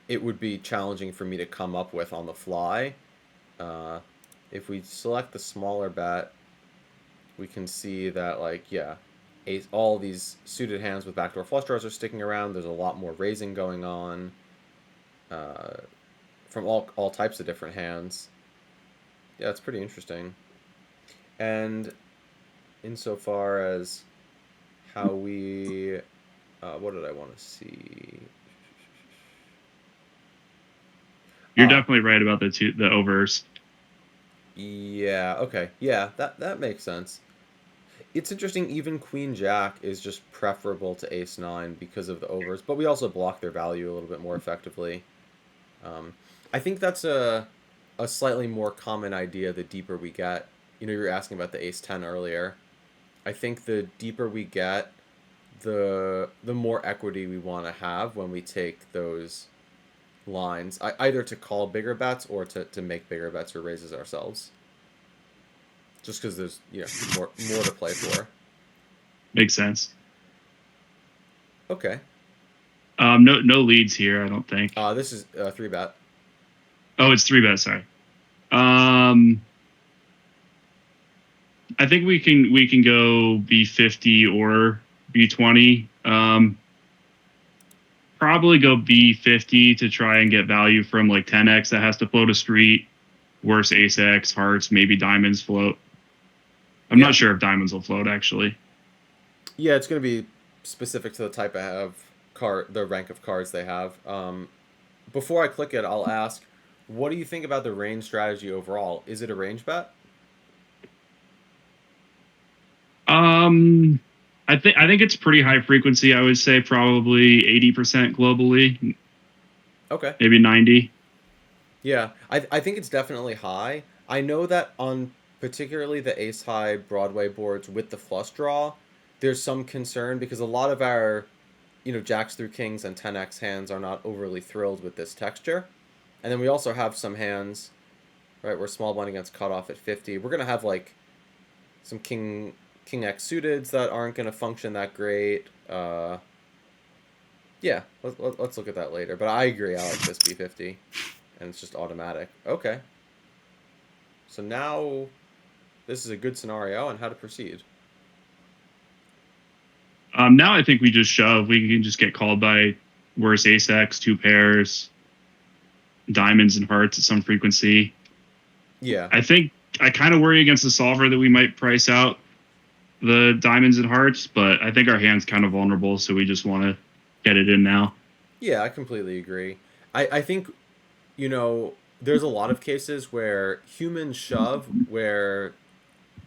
it would be challenging for me to come up with on the fly. If we select the smaller bet, we can see that, like, yeah, all these suited hands with backdoor flush draws are sticking around. There's a lot more raising going on from all types of different hands. Yeah, it's pretty interesting. And insofar as how we... what did I want to see? You're definitely right about the overs. Yeah, okay. Yeah, that makes sense. It's interesting, even Queen Jack is just preferable to Ace 9 because of the overs, but we also block their value a little bit more effectively. I think that's a slightly more common idea the deeper we get. You were asking about the Ace 10 earlier. I think the deeper we get, the more equity we want to have when we take those lines, either to call bigger bets or to make bigger bets or raises ourselves. Just because there's more to play for. Makes sense. Okay. No leads here, I don't think. This is 3-bet. Oh, it's 3-bet. Sorry. I think we can go B50 or B20. Probably go B50 to try and get value from like 10x that has to float a street. Worse Ace X, hearts, maybe diamonds float. I'm not sure if diamonds will float, actually. Yeah, it's going to be specific to the type of card, the rank of cards they have. Before I click it, I'll ask, what do you think about the range strategy overall? Is it a range bet? I think it's pretty high frequency. I would say probably 80% globally. Okay. Maybe 90. Yeah, I think it's definitely high. I know that on particularly the ace high Broadway boards with the flush draw, there's some concern because a lot of our, jacks through kings and 10x hands are not overly thrilled with this texture. And then we also have some hands, right, where small blind against cutoff at 50. We're going to have like some king X suiteds that aren't going to function that great. Yeah, let's look at that later. But I agree, I like this B50. And it's just automatic. Okay. So now this is a good scenario on how to proceed. Now I think we just shove. We can just get called by worse ace-x, two pairs, diamonds and hearts at some frequency. Yeah. I think I kind of worry against the solver that we might price out the diamonds and hearts, but I think our hand's kind of vulnerable, so we just want to get it in now. Yeah, I completely agree. I think, there's a lot of cases where humans shove where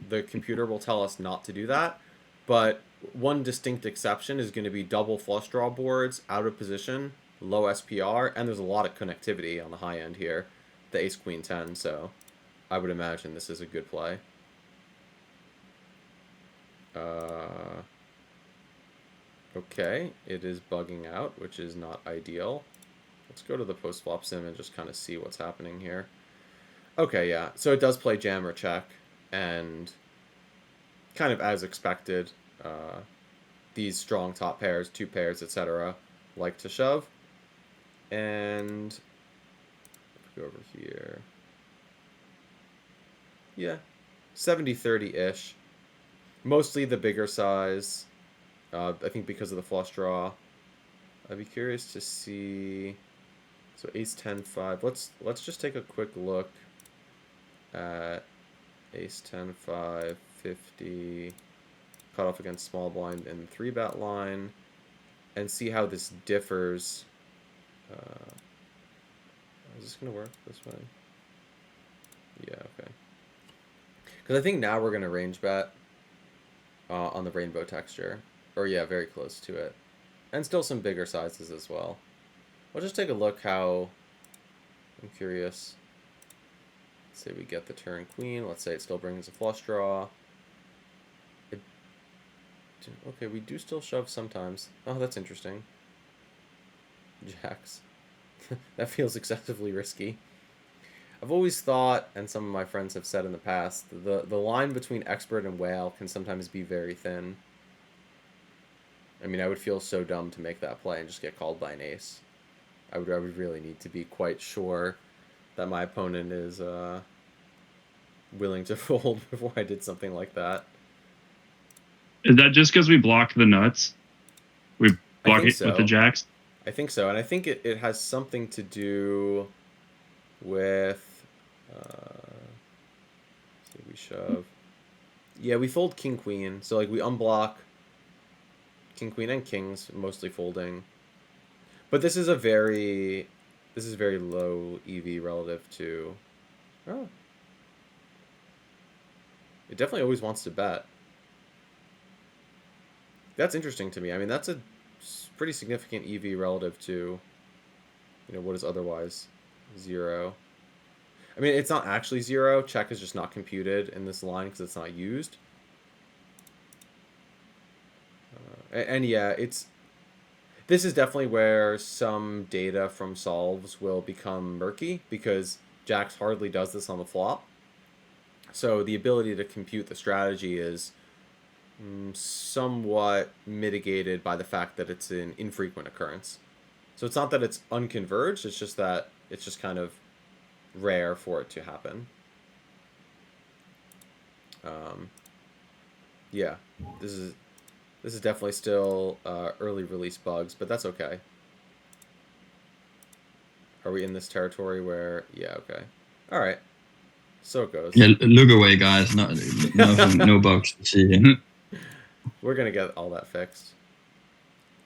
the computer will tell us not to do that, but one distinct exception is going to be double flush draw boards, out of position, low SPR, and there's a lot of connectivity on the high end here, the ace queen 10, so I would imagine this is a good play. Okay, it is bugging out, which is not ideal. Let's go to the post-flop sim and just kind of see what's happening here. Okay, yeah, so it does play jam or check, and kind of as expected, these strong top pairs, two pairs, etc., like to shove. And go over here. Yeah, 70-30-ish. Mostly the bigger size. I think because of the flush draw. I'd be curious to see. So ace 10 5. Let's just take a quick look at ace 10 5 50 cut off against small blind and 3-bet line, and see how this differs. Is this gonna work this way? Yeah, okay. Because I think now we're gonna range bet on the rainbow texture, or yeah, very close to it, and still some bigger sizes as well. We'll just take a look how. I'm curious. Let's say we get the turn queen. Let's say it still brings a flush draw. Okay, we do still shove sometimes. Oh, that's interesting. Jacks. That feels excessively risky. I've always thought, and some of my friends have said in the past, the line between expert and whale can sometimes be very thin. I mean, I would feel so dumb to make that play and just get called by an ace. I would really need to be quite sure that my opponent is willing to fold before I did something like that. Is that just because we blocked the nuts? We block it so. with the jacks? I think so, and I think it has something to do with. See, we shove. Yeah, we fold king queen, so like we unblock king queen and kings, mostly folding. But this is very low EV relative to. Oh. It definitely always wants to bet. That's interesting to me. I mean, that's a pretty significant EV relative to, what is otherwise 0. I mean, it's not actually 0. Check is just not computed in this line because it's not used. And yeah, this is definitely where some data from solves will become murky because Jacks hardly does this on the flop. So the ability to compute the strategy is somewhat mitigated by the fact that it's an infrequent occurrence. So it's not that it's unconverged, it's just that it's just kind of rare for it to happen. Yeah, this is definitely still early release bugs, but that's okay. Are we in this territory where... Yeah, okay. All right. So it goes. Yeah, look away, guys. No bugs to see. We're going to get all that fixed.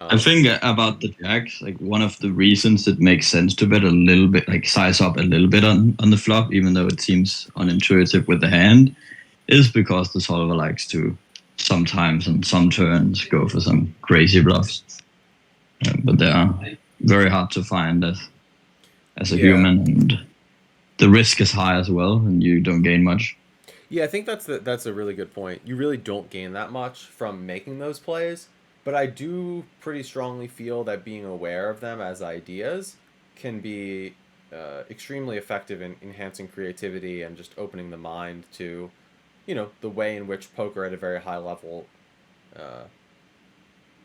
I think about the jacks, like one of the reasons it makes sense to bet a little bit, like size up a little bit on the flop, even though it seems unintuitive with the hand, is because the solver likes to sometimes on some turns go for some crazy bluffs. But they are very hard to find as a human, and the risk is high as well, and you don't gain much. Yeah, I think that's a really good point. You really don't gain that much from making those plays, but I do pretty strongly feel that being aware of them as ideas can be extremely effective in enhancing creativity and just opening the mind to, the way in which poker at a very high level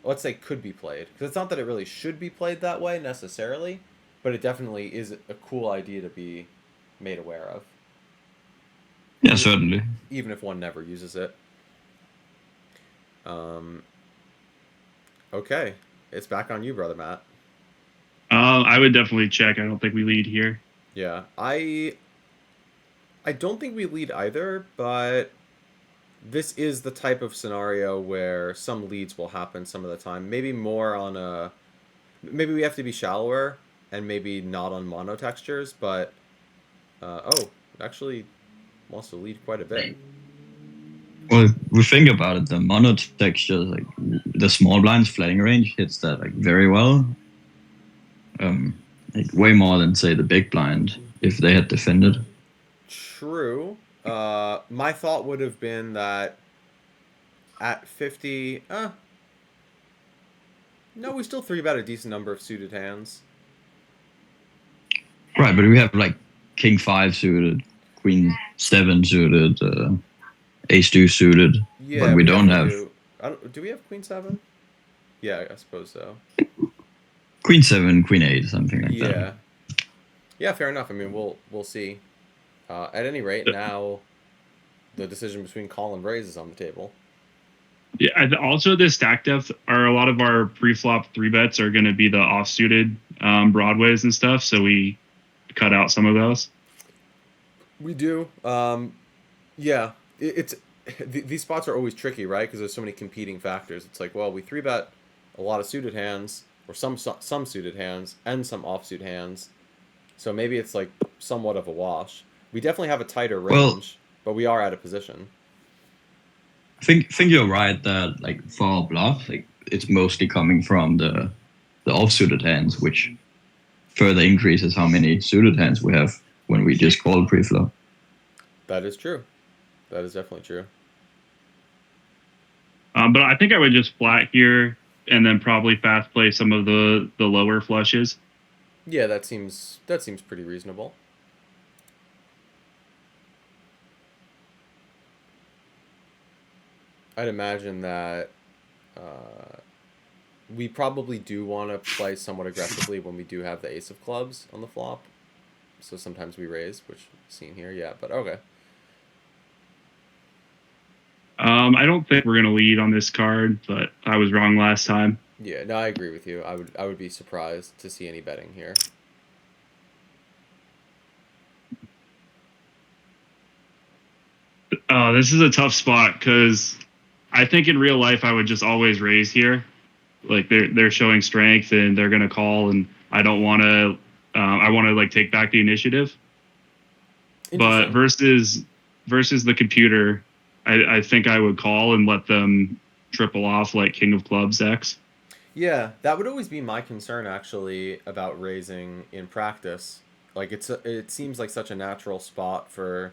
let's say could be played. Because it's not that it really should be played that way necessarily, but it definitely is a cool idea to be made aware of. Yeah, certainly. Even if one never uses it. Okay, it's back on you, brother Matt. I would definitely check. I don't think we lead here. Yeah, I don't think we lead either, but this is the type of scenario where some leads will happen some of the time. Maybe more on a... Maybe we have to be shallower, and maybe not on mono textures, but... oh, it actually wants to lead quite a bit. Well, if we think about it, the mono texture, like the small blinds flatting range hits that like very well. Like way more than say the big blind if they had defended. True. My thought would have been that at 50, no, we still 3-bet a decent number of suited hands. Right, but we have like king 5 suited, queen 7 suited, ace 2 suited. Yeah, but we don't have. Do we have queen 7? Yeah, I suppose so. Queen 7, queen 8, something like that. Yeah. Yeah, fair enough. I mean, we'll see. At any rate, now the decision between call and raise is on the table. Yeah. Also, this stack depth are a lot of our pre-flop 3-bets are going to be the off-suited broadways and stuff. So we cut out some of those. We do. Yeah. These spots are always tricky, right? Because there's so many competing factors. It's like, well, we 3-bet a lot of suited hands, or some suited hands, and some offsuit hands. So maybe it's like somewhat of a wash. We definitely have a tighter range, but we are out of position. I think you're right that like for our bluff, like it's mostly coming from the offsuited hands, which further increases how many suited hands we have when we just call pre-flop. That is true. That is definitely true. But I think I would just flat here and then probably fast play some of the lower flushes. Yeah, that seems pretty reasonable. I'd imagine that we probably do want to play somewhat aggressively when we do have the ace of clubs on the flop. So sometimes we raise, which seen here, yeah, but okay. I don't think we're going to lead on this card, but I was wrong last time. Yeah, no, I agree with you. I would be surprised to see any betting here. This is a tough spot because I think in real life I would just always raise here. Like they're showing strength and they're going to call, and I don't want to. I want to like take back the initiative. But versus the computer, I think I would call and let them triple off like King of Clubs X. Yeah, that would always be my concern actually about raising in practice. Like it seems like such a natural spot for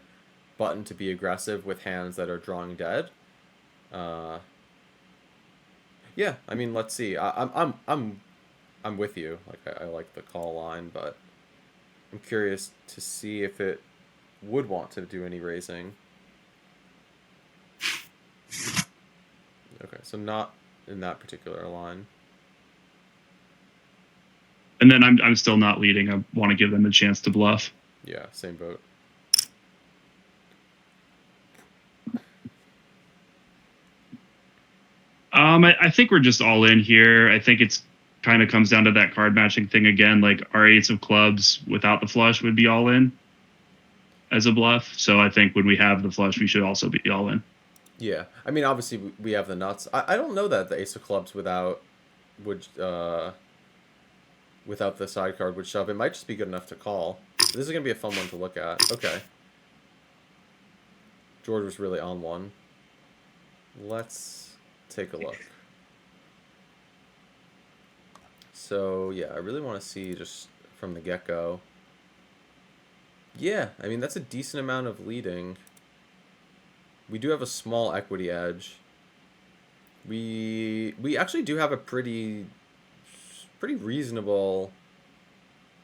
button to be aggressive with hands that are drawing dead. Yeah, I mean, let's see. I'm with you. Like I like the call line, but I'm curious to see if it would want to do any raising. Okay, so not in that particular line. And then I'm still not leading. I want to give them a chance to bluff. Yeah, same boat. I think we're just all in here. I think it's kind of comes down to that card matching thing again. Like our ace of clubs without the flush would be all in as a bluff. So I think when we have the flush, we should also be all in. Yeah, I mean, obviously we have the nuts. I don't know that the ace of clubs without the side card would shove. It might just be good enough to call. This is gonna be a fun one to look at. Okay, George was really on one. Let's take a look. So yeah, I really want to see just from the get-go. Yeah, I mean, that's a decent amount of leading. We do have a small equity edge. We actually do have a pretty reasonable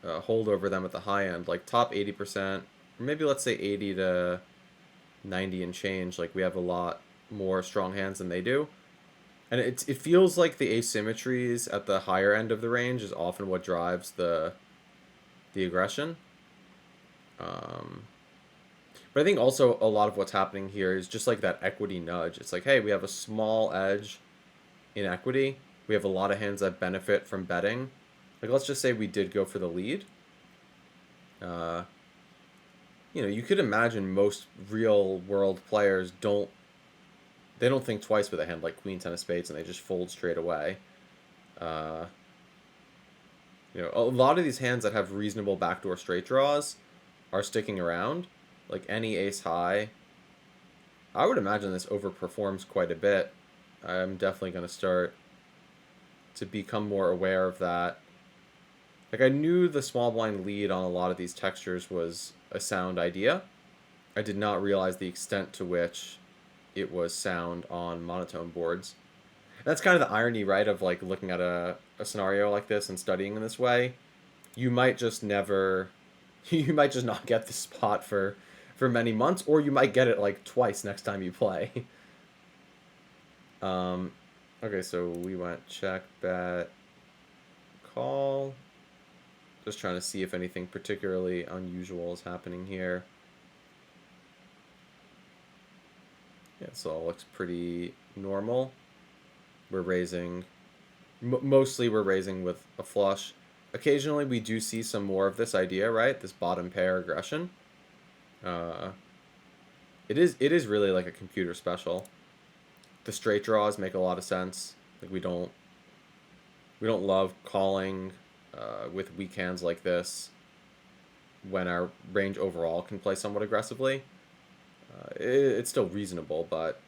hold over them at the high end, like top 80%, or maybe let's say 80 to 90 and change. Like we have a lot more strong hands than they do. And it feels like the asymmetries at the higher end of the range is often what drives the aggression. But I think also a lot of what's happening here is just like that equity nudge. It's like, hey, we have a small edge in equity. We have a lot of hands that benefit from betting. Like, let's just say we did go for the lead. You could imagine most real world players don't think twice with a hand like Queen, 10 of spades, and they just fold straight away. A lot of these hands that have reasonable backdoor straight draws are sticking around. Like any ace high, I would imagine this overperforms quite a bit. I'm definitely going to start to become more aware of that. Like, I knew the small blind lead on a lot of these textures was a sound idea. I did not realize the extent to which it was sound on monotone boards. That's kind of the irony, right, of like looking at a scenario like this and studying in this way. You might just not get the spot for many months, or you might get it like twice next time you play. Okay, so we went check, bet, call. Just trying to see if anything particularly unusual is happening here. Yeah, this all looks pretty normal. We're raising, mostly we're raising with a flush. Occasionally we do see some more of this idea, right? This bottom pair aggression. It is really like a computer special. The straight draws make a lot of sense. Like, we don't love calling with weak hands like this when our range overall can play somewhat aggressively. It's still reasonable, but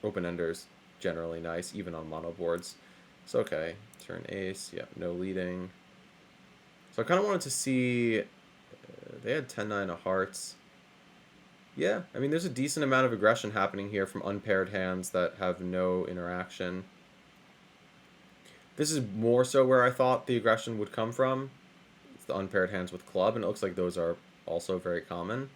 open-enders generally nice, even on mono boards. So, okay, turn ace, yeah, no leading. So I kind of wanted to see, they had 10-9 of hearts. Yeah, I mean, there's a decent amount of aggression happening here from unpaired hands that have no interaction. This is more so where I thought the aggression would come from. It's the unpaired hands with club, and it looks like those are also very common.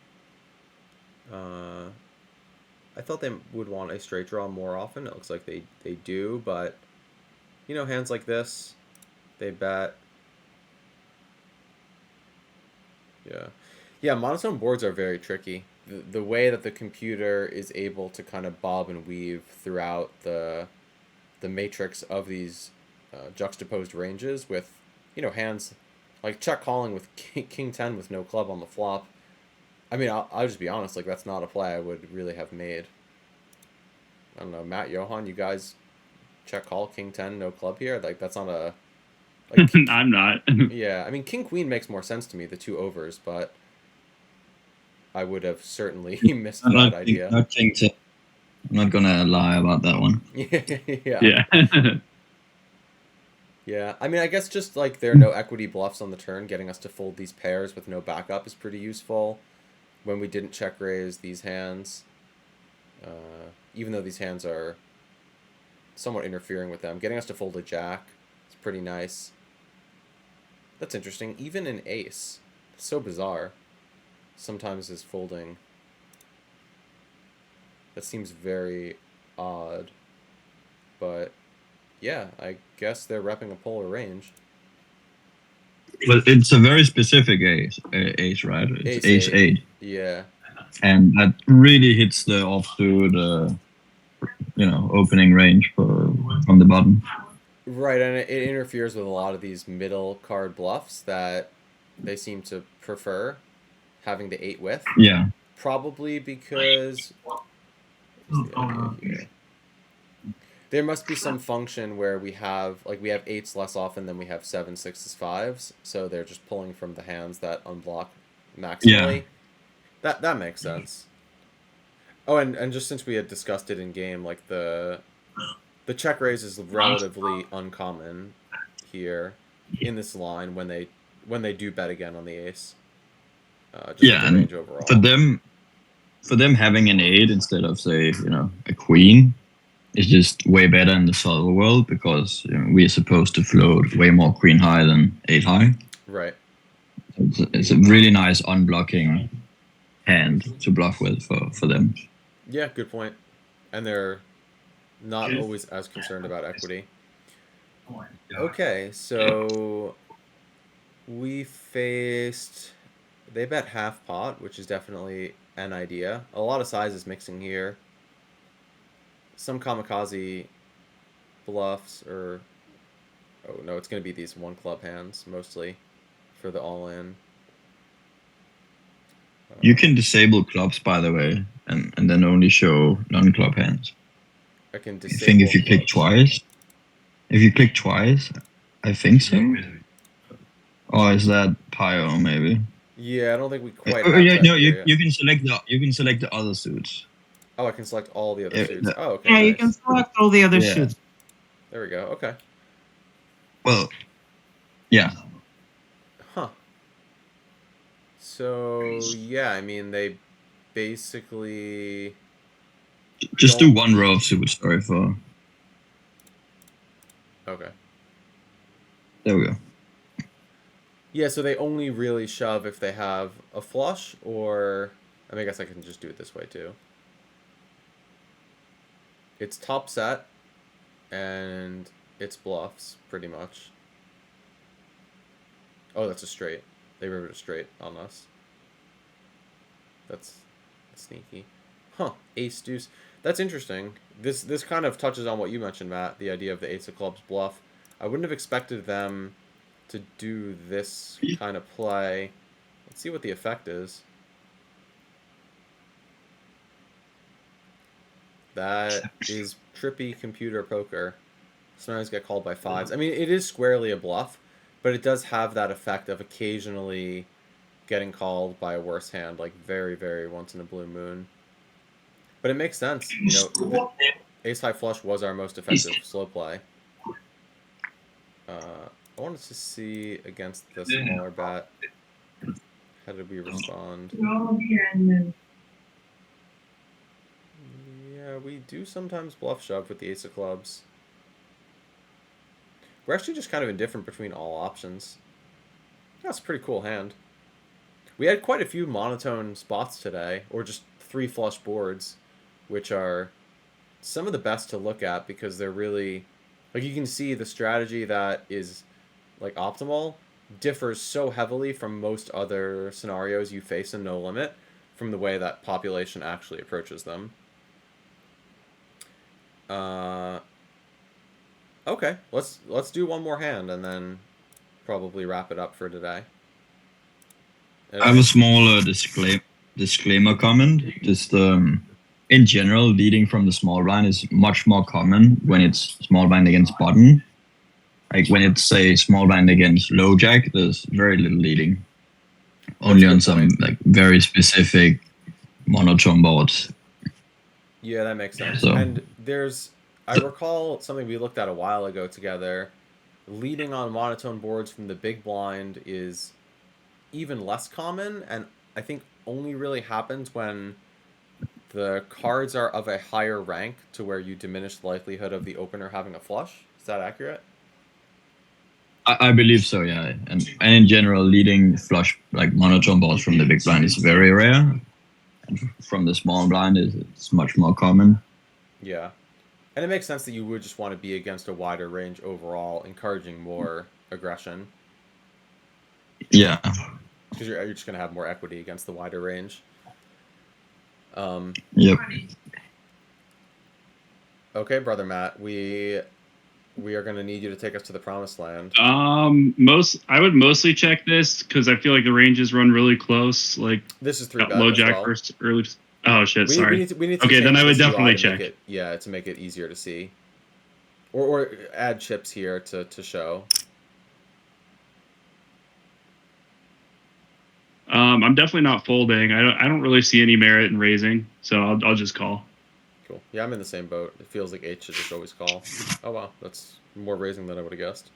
I thought they would want a straight draw more often. It looks like they do, but, hands like this, they bet. Yeah, monotone boards are very tricky. The way that the computer is able to kind of bob and weave throughout the matrix of these juxtaposed ranges with, hands like check calling with king 10 with no club on the flop. I mean, I'll just be honest, like, that's not a play I would really have made. I don't know, Matt, Johan, you guys check call king 10 no club here? Like, that's not a... Like, I'm not. Yeah, I mean, king queen makes more sense to me, the two overs, but I would have certainly missed that idea. Not king 10. I'm not gonna lie about that one. Yeah. Yeah, I mean, I guess just like there are no equity bluffs on the turn, getting us to fold these pairs with no backup is pretty useful. When we didn't check raise these hands, even though these hands are somewhat interfering with them, getting us to fold a jack is pretty nice. That's interesting. Even an ace, it's so bizarre. Sometimes is folding. That seems very odd, but yeah, I guess they're repping a polar range. But it's a very specific ace, right? It's ace 8. Yeah. And that really hits the offsuit, opening range from the bottom. Right, and it interferes with a lot of these middle card bluffs that they seem to prefer having the 8 with. Yeah. Probably because there must be some function where we have 8s less often than we have 7s, 6s, 5s, so they're just pulling from the hands that unblock maximally. Yeah. That makes sense. Oh, and just since we had discussed it in game, like the check raise is relatively uncommon here in this line when they do bet again on the ace. And range overall. For them having an 8 instead of, say, a queen is just way better in the solver world because we are supposed to float way more queen high than 8 high. Right. It's a really nice unblocking hand to bluff with for them. Yeah, good point. And they're not always as concerned about equity. Okay, so we faced. They bet half pot, which is definitely an idea. A lot of sizes mixing here. Some kamikaze bluffs, or oh no, it's gonna be these one club hands mostly for the all in. You can disable clubs, by the way, and then only show non-club hands. I can I disable. think if you click clubs. twice, I think so. Or is that Pyro maybe? Yeah, I don't think we quite Oh, have yeah, that no, here yet. you can select the other suits. Oh, I can select all the other Yeah, suits. the- Oh, okay, Yeah, nice. you can select all the other Yeah. suits. There we go. Okay. Well, yeah. Huh. So yeah, I mean they basically Just don't- do one row of suits. Sorry for. Okay. There we go. Yeah, so they only really shove if they have a flush, or I mean, I guess I can just do it this way too. It's top set, and it's bluffs pretty much. Oh, that's a straight. They rivered a straight on us. That's sneaky. Huh, ace deuce. That's interesting. This kind of touches on what you mentioned, Matt, the idea of the ace of clubs bluff. I wouldn't have expected them to do this kind of play. Let's see what the effect is. That is trippy computer poker. Sometimes get called by fives. I mean, it is squarely a bluff, but it does have that effect of occasionally getting called by a worse hand, like very, very once in a blue moon. But it makes sense. You know, ace high flush was our most effective slow play. I wanted to see against the smaller bet. How did we respond? Yeah, we do sometimes bluff shove with the ace of clubs. We're actually just kind of indifferent between all options. That's a pretty cool hand. We had quite a few monotone spots today, or just 3 flush boards, which are some of the best to look at because they're really, like, you can see the strategy that is like optimal differs so heavily from most other scenarios you face in No Limit from the way that population actually approaches them. Okay, let's do one more hand and then probably wrap it up for today. I have a small disclaimer comment. Just in general, leading from the small blind is much more common when it's small blind against button. Like when it's say small blind against low jack, there's very little leading. Only on some like very specific monotone boards. Yeah, that makes sense. So- And I recall something we looked at a while ago together. Leading on monotone boards from the big blind is even less common, and I think only really happens when the cards are of a higher rank to where you diminish the likelihood of the opener having a flush. Is that accurate? I believe so, yeah. And in general, leading flush like monotone balls from the big blind is very rare. And from the small blind, it's much more common. Yeah. And it makes sense that you would just want to be against a wider range overall, encouraging more aggression. Yeah. Because you're just going to have more equity against the wider range. Yep. Okay, brother Matt, we are going to need you to take us to the promised land. I would mostly check this because I feel like the ranges run really close. Like This is 3-bet low as jack well. versus early. Oh shit! We Sorry. need to Okay, then change I would this UI definitely to check. make it, to make it easier to see. Or add chips here to show. I'm definitely not folding. I don't really see any merit in raising, so I'll just call. Cool. Yeah, I'm in the same boat. It feels like 8 should just always call. Oh wow, that's more raising than I would have guessed.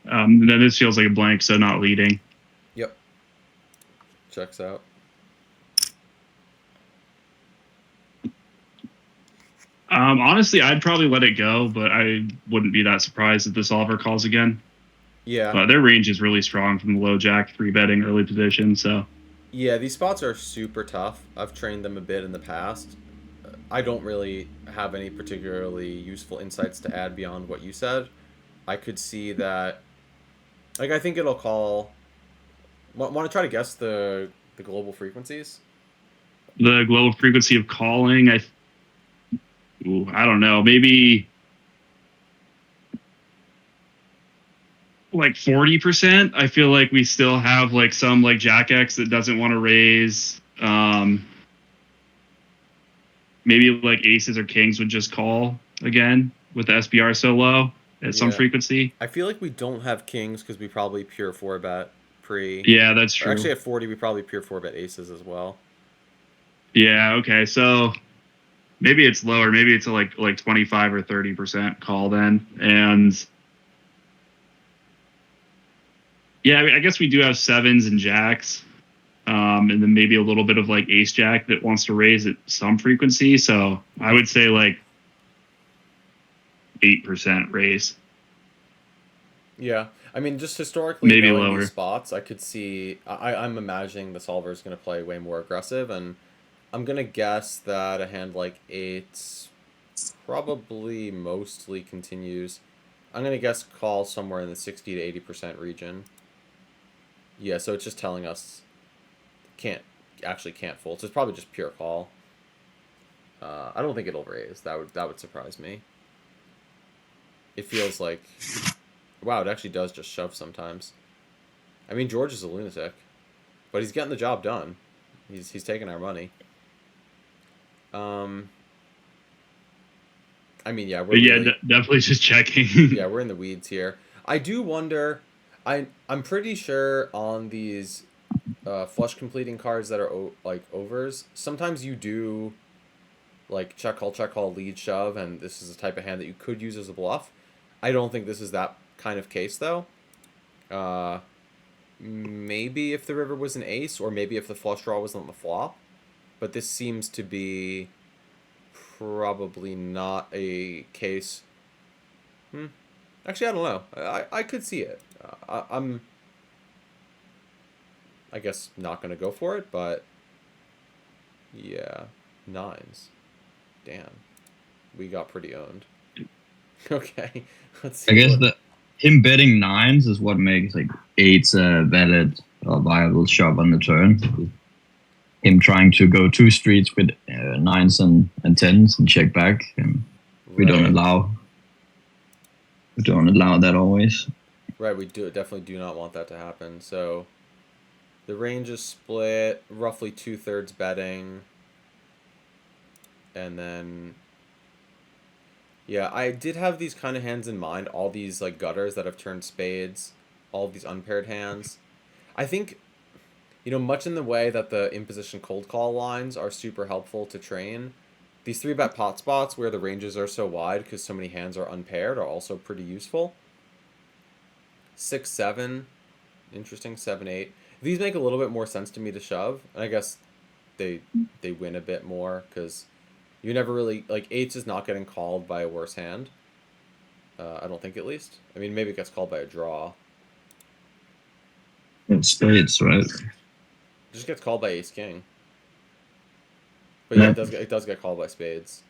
Then this feels like a blank, so not leading. Yep. Checks out. Honestly, I'd probably let it go, but I wouldn't be that surprised if the solver calls again. Yeah. But their range is really strong from the low jack 3-betting early position, so. Yeah, these spots are super tough. I've trained them a bit in the past. I don't really have any particularly useful insights to add beyond what you said. I could see that, like, I think it'll call. Want to try to guess the global frequencies? The global frequency of calling, I don't know, maybe like 40%. I feel like we still have like some like Jack X that doesn't want to raise. Maybe like aces or kings would just call again with the SBR so low at some Yeah. frequency. I feel like we don't have kings because we probably pure four bet pre. Yeah, that's Or true. actually at 40, we probably pure four bet aces as well. Yeah, okay. So maybe it's lower. Maybe it's like 25 or 30% call then. And yeah, I mean, I guess we do have sevens and jacks. And then maybe a little bit of like ace jack that wants to raise at some frequency. So I would say like 8% raise. Yeah. I mean, just historically Maybe knowing these lower. spots, I could see. I'm imagining the solver is going to play way more aggressive, and I'm going to guess that a hand like eights probably mostly continues. I'm going to guess call somewhere in the 60 to 80% region. Yeah, so it's just telling us can't fold. So it's probably just pure call. I don't think it'll raise. That would surprise me. It feels like, wow, it actually does just shove sometimes. I mean, George is a lunatic, but he's getting the job done. He's taking our money. I mean, yeah, we're But yeah, really, definitely just checking. yeah, we're in the weeds here. I do wonder. I'm pretty sure on these flush completing cards that are like overs, sometimes you do like check call, lead shove, and this is the type of hand that you could use as a bluff. I don't think this is that kind of case though. Maybe if the river was an ace, or maybe if the flush draw was on the flop, but this seems to be probably not a case. Actually, I don't know. I could see it. I'm, I guess, not gonna go for it, but yeah, nines. Damn, we got pretty owned. Okay, let's see. I guess that him betting nines is what makes like eights a valid or viable shove on the turn. Him trying to go two streets with nines and tens and check back, and we don't allow that always. Right, we definitely do not want that to happen. So the range is split, roughly 2/3 betting, and then yeah, I did have these kind of hands in mind. All these like gutters that have turned spades, all of these unpaired hands. I think, much in the way that the imposition cold call lines are super helpful to train, these 3-bet pot spots where the ranges are so wide because so many hands are unpaired are also pretty useful. 6-7, interesting. 7-8. These make a little bit more sense to me to shove, and I guess they win a bit more because you never really like eights is not getting called by a worse hand. I don't think, at least. I mean, maybe it gets called by a draw. It's spades, right? It just gets called by ace king. But yeah, it does get called by spades.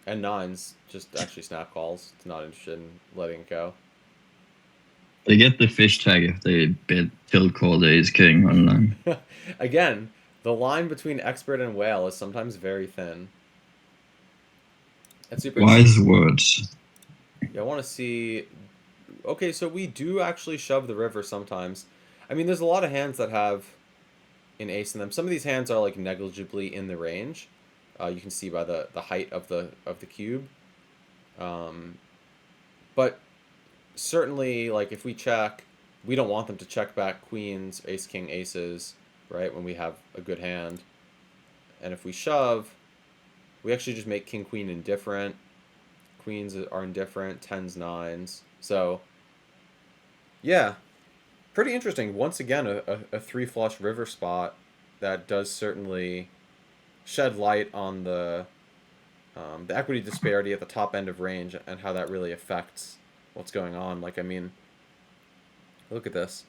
And nines just actually snap calls. It's not interested in letting it go. They get the fish tag if they bet tilt call the ace king online. Again, the line between expert and whale is sometimes very thin. That's super Wise words. Yeah, I want to see. Okay, so we do actually shove the river sometimes. I mean, there's a lot of hands that have an ace in them. Some of these hands are like negligibly in the range. You can see by the height of the cube. But certainly, like, if we check, we don't want them to check back queens, ace, king, aces, right, when we have a good hand. And if we shove, we actually just make king, queen indifferent. Queens are indifferent, tens, nines. So, yeah, pretty interesting. Once again, a 3-flush river spot that does certainly shed light on the equity disparity at the top end of range and how that really affects what's going on. Like, I mean, look at this.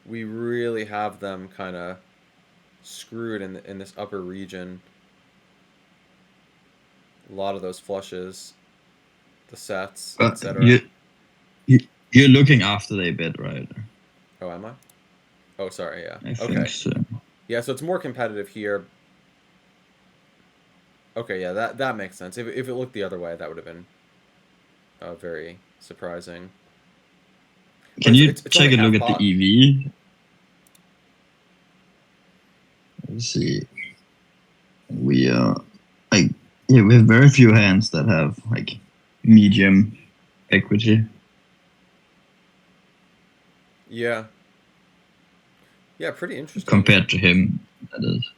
We really have them kind of screwed in this upper region A lot of those flushes, the sets, But etc. you're looking after they bet, right? Oh, am I? Oh, sorry, yeah. I think Okay. so. Yeah, so it's more competitive here. Okay, yeah, that makes sense. If it looked the other way, that would have been very surprising. But Can you it's take only a look half at the pot. EV? Let's see. We like yeah, we have very few hands that have like medium equity. Yeah. Yeah, pretty interesting. Compared to him, that is.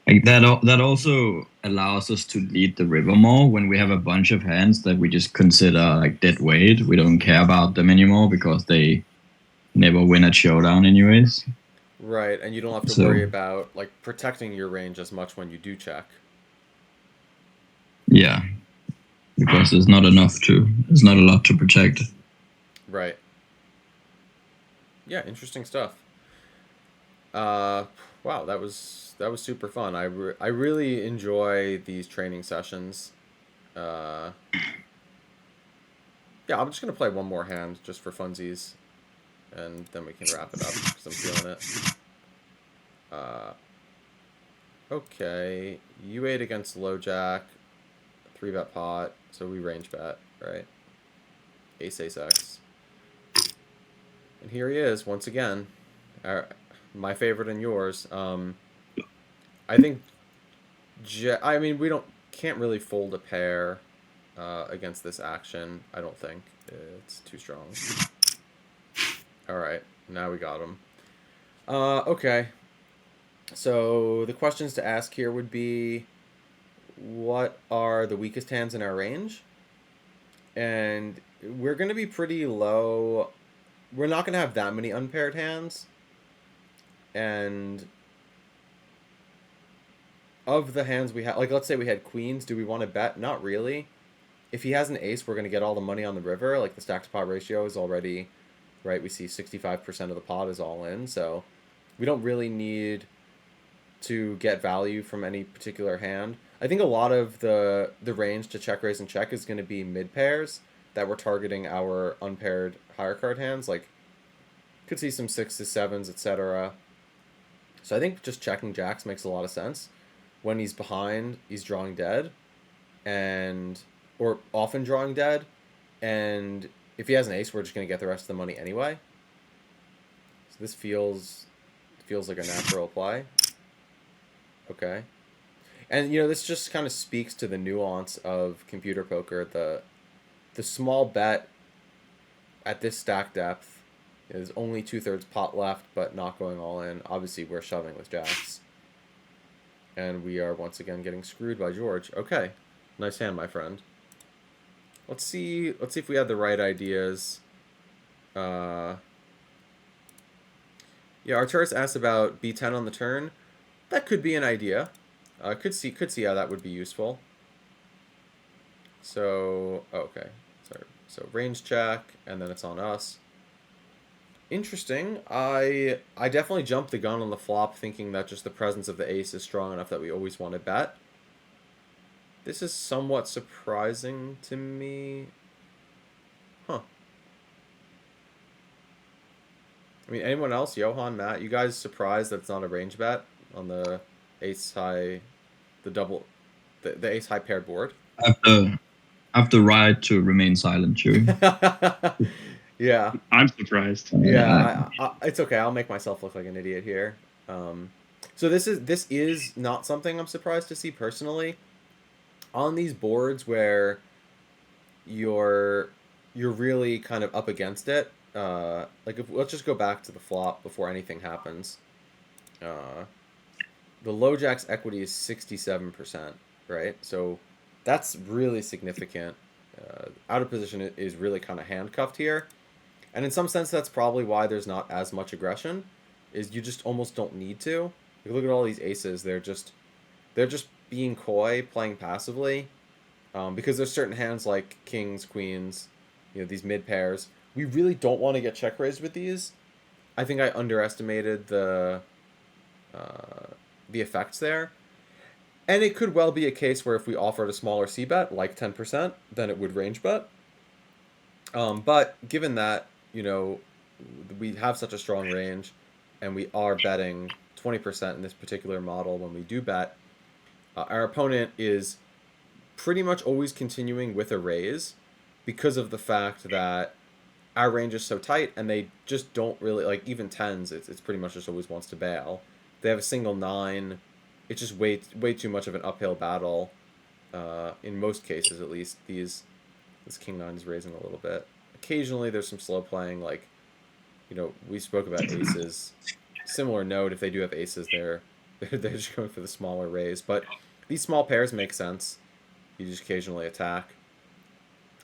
Like that also allows us to lead the river more when we have a bunch of hands that we just consider like dead weight. We don't care about them anymore because they never win at showdown anyways. Right, and you don't have to So worry about like protecting your range as much when you do check. yeah, because there's not a lot to protect. Right. Yeah, interesting stuff. Uh, wow, that was super fun. I really enjoy these training sessions. Uh, yeah, I'm just gonna play one more hand just for funsies, and then we can wrap it up because I'm feeling it. Uh, okay, U8 against low jack, 3-bet pot, so we range bet, right? Ace Ace X, and here he is once again, my favorite and yours. I think I mean, we can't really fold a pair against this action. I don't think it's too strong. All right, now we got him. Okay. So the questions to ask here would be, what are the weakest hands in our range? And we're going to be pretty low. We're not going to have that many unpaired hands. And of the hands we have, like let's say we had queens, do we want to bet? Not really. If he has an ace, we're going to get all the money on the river. Like the stack to pot ratio is already, right? We see 65% of the pot is all in. So we don't really need to get value from any particular hand. I think a lot of the range to check, raise, and check is going to be mid pairs that we're targeting our unpaired higher card hands. Like, could see some sixes, sevens, etc. So I think just checking jacks makes a lot of sense. When he's behind, he's drawing dead, and or often drawing dead, and if he has an ace, we're just going to get the rest of the money anyway. So this feels like a natural play. Okay. And this just kind of speaks to the nuance of computer poker. The small bet at this stack depth is only 2/3 pot left, but not going all in. Obviously, we're shoving with jacks. And we are once again getting screwed by George. Okay. Nice hand, my friend. Let's see if we had the right ideas. Yeah, Arturis asked about B10 on the turn. That could be an idea. Could see how that would be useful. So okay, sorry. So range check, and then it's on us. Interesting. I definitely jumped the gun on the flop, thinking that just the presence of the ace is strong enough that we always want to bet. This is somewhat surprising to me. Huh. I mean, anyone else? Johan, Matt, you guys surprised that it's not a range bet on the ace high, the ace high paired board? I have the right to remain silent, Chewy. Yeah. I'm surprised. Yeah, it's okay. I'll make myself look like an idiot here. So this is not something I'm surprised to see personally. On these boards where you're really kind of up against it. Like let's just go back to the flop before anything happens. The low jack's equity is 67%, right? So that's really significant. Out of position is really kind of handcuffed here. And in some sense, that's probably why there's not as much aggression, is you just almost don't need to. Like, look at all these aces. They're just being coy, playing passively. Because there's certain hands like kings, queens, these mid pairs. We really don't want to get check raised with these. I think I underestimated the effects there. And it could well be a case where if we offered a smaller C bet, like 10%, then it would range bet. But given that, we have such a strong range and we are betting 20% in this particular model when we do bet, our opponent is pretty much always continuing with a raise because of the fact that our range is so tight and they just don't really, like, even tens, it's pretty much just always wants to bail. They have a single nine. It's just way too much of an uphill battle. In most cases, at least, this king nine is raising a little bit. Occasionally, there's some slow playing. Like, we spoke about aces. Similar note, if they do have aces, they're just going for the smaller raise. But these small pairs make sense. You just occasionally attack,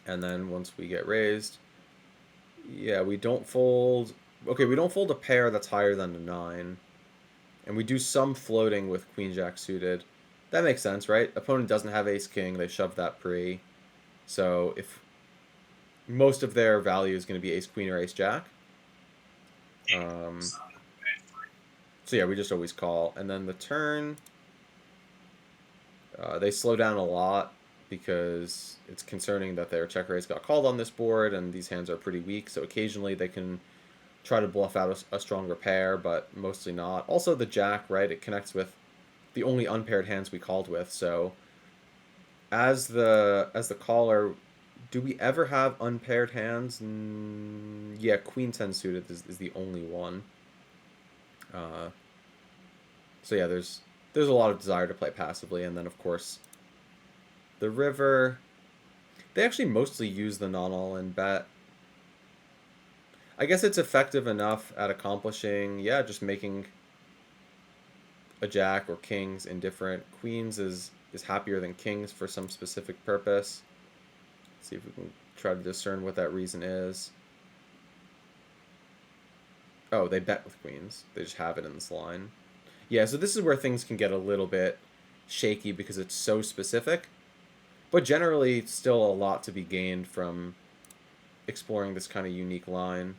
and then once we get raised, yeah, we don't fold. Okay, we don't fold a pair that's higher than a 9. And we do some floating with queen jack suited. That makes sense, right? Opponent doesn't have ace king. They shove that pre. So if most of their value is going to be ace queen or ace jack. So yeah, we just always call. And then the turn, they slow down a lot because it's concerning that their check raise got called on this board, and these hands are pretty weak. So occasionally they can try to bluff out a stronger pair, but mostly not. Also the jack, right? It connects with the only unpaired hands we called with. So as the caller, do we ever have unpaired hands? Yeah, queen 10 suited is the only one. So yeah, there's a lot of desire to play passively, and then of course the river. They actually mostly use the non-all-in bet. I guess it's effective enough at accomplishing, yeah, just making a jack or kings indifferent. Queens is happier than kings for some specific purpose. Let's see if we can try to discern what that reason is. Oh, they bet with queens. They just have it in this line. Yeah, so this is where things can get a little bit shaky because it's so specific. But generally, still a lot to be gained from exploring this kind of unique line.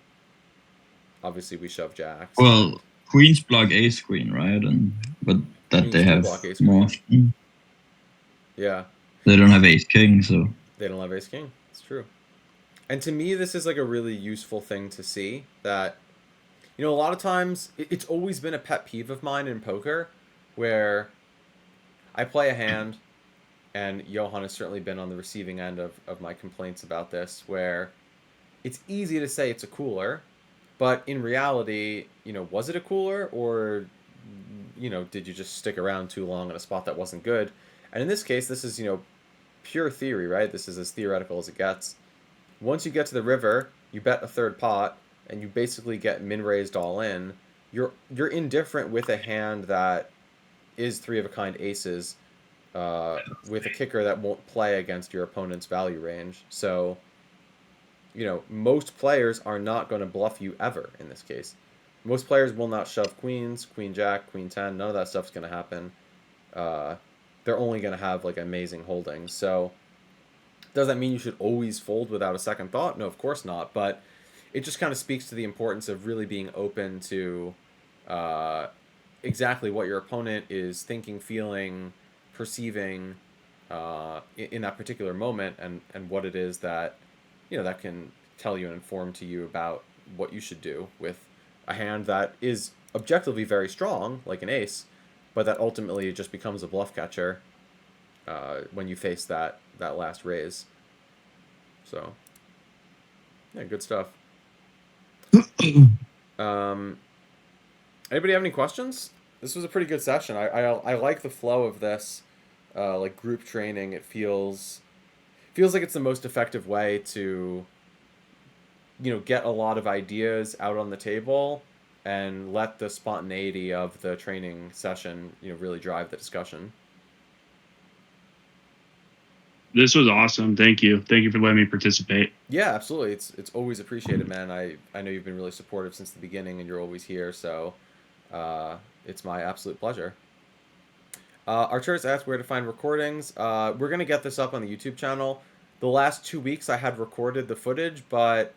Obviously, we shove jacks. Well, queens block ace queen, right? But that Queens they do have block ace more. Yeah. They don't have ace king, so. They don't have ace king. It's true. And to me, this is like a really useful thing to see that, a lot of times, it's always been a pet peeve of mine in poker where I play a hand, and Johan has certainly been on the receiving end of my complaints about this, where it's easy to say it's a cooler, but in reality, was it a cooler, or, did you just stick around too long in a spot that wasn't good? And in this case, this is, pure theory, right? This is as theoretical as it gets. Once you get to the river, you bet a third pot, and you basically get min-raised all in. You're indifferent with a hand that is three of a kind aces, with a kicker that won't play against your opponent's value range. So, most players are not going to bluff you ever in this case. Most players will not shove queens, queen jack, queen 10. None of that stuff's going to happen. They're only going to have like amazing holdings. So does that mean you should always fold without a second thought? No, of course not. But it just kind of speaks to the importance of really being open to exactly what your opponent is thinking, feeling, perceiving in that particular moment, and what it is that that can tell you and inform to you about what you should do with a hand that is objectively very strong, like an ace, but that ultimately just becomes a bluff catcher when you face that last raise. So, yeah, good stuff. Anybody have any questions? This was a pretty good session. I like the flow of this, like group training. It feels like it's the most effective way to get a lot of ideas out on the table and let the spontaneity of the training session really drive the discussion. This was awesome. Thank you for letting me participate. Yeah, absolutely. It's always appreciated, man. I know you've been really supportive since the beginning, and you're always here, so it's my absolute pleasure. Arturus asked where to find recordings. We're going to get this up on the YouTube channel. The last 2 weeks I had recorded the footage, but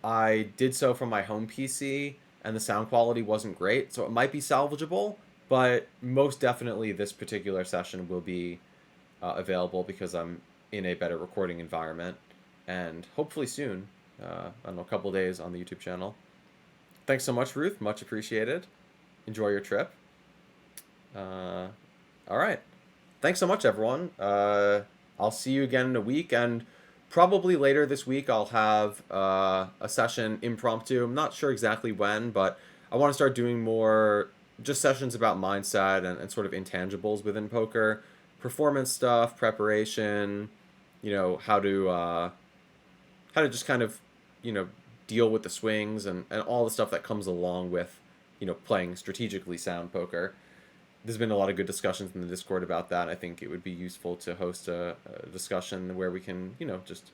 I did so from my home PC, and the sound quality wasn't great, so it might be salvageable, But most definitely this particular session will be available because I'm in a better recording environment, and hopefully soon, I don't know, a couple days on the YouTube channel. Thanks so much, Ruth. Much appreciated. Enjoy your trip. All right. Thanks so much, everyone. I'll see you again in a week, and probably later this week I'll have a session impromptu. I'm not sure exactly when, but I want to start doing more just sessions about mindset and sort of intangibles within poker, performance stuff, preparation, how to just kind of, deal with the swings and all the stuff that comes along with, playing strategically sound poker. There's been a lot of good discussions in the Discord about that. I think it would be useful to host a discussion where we can, just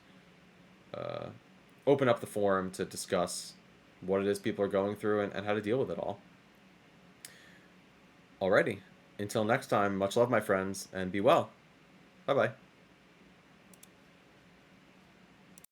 open up the forum to discuss what it is people are going through and how to deal with it all. Alrighty. Until next time, much love, my friends, and be well. Bye-bye.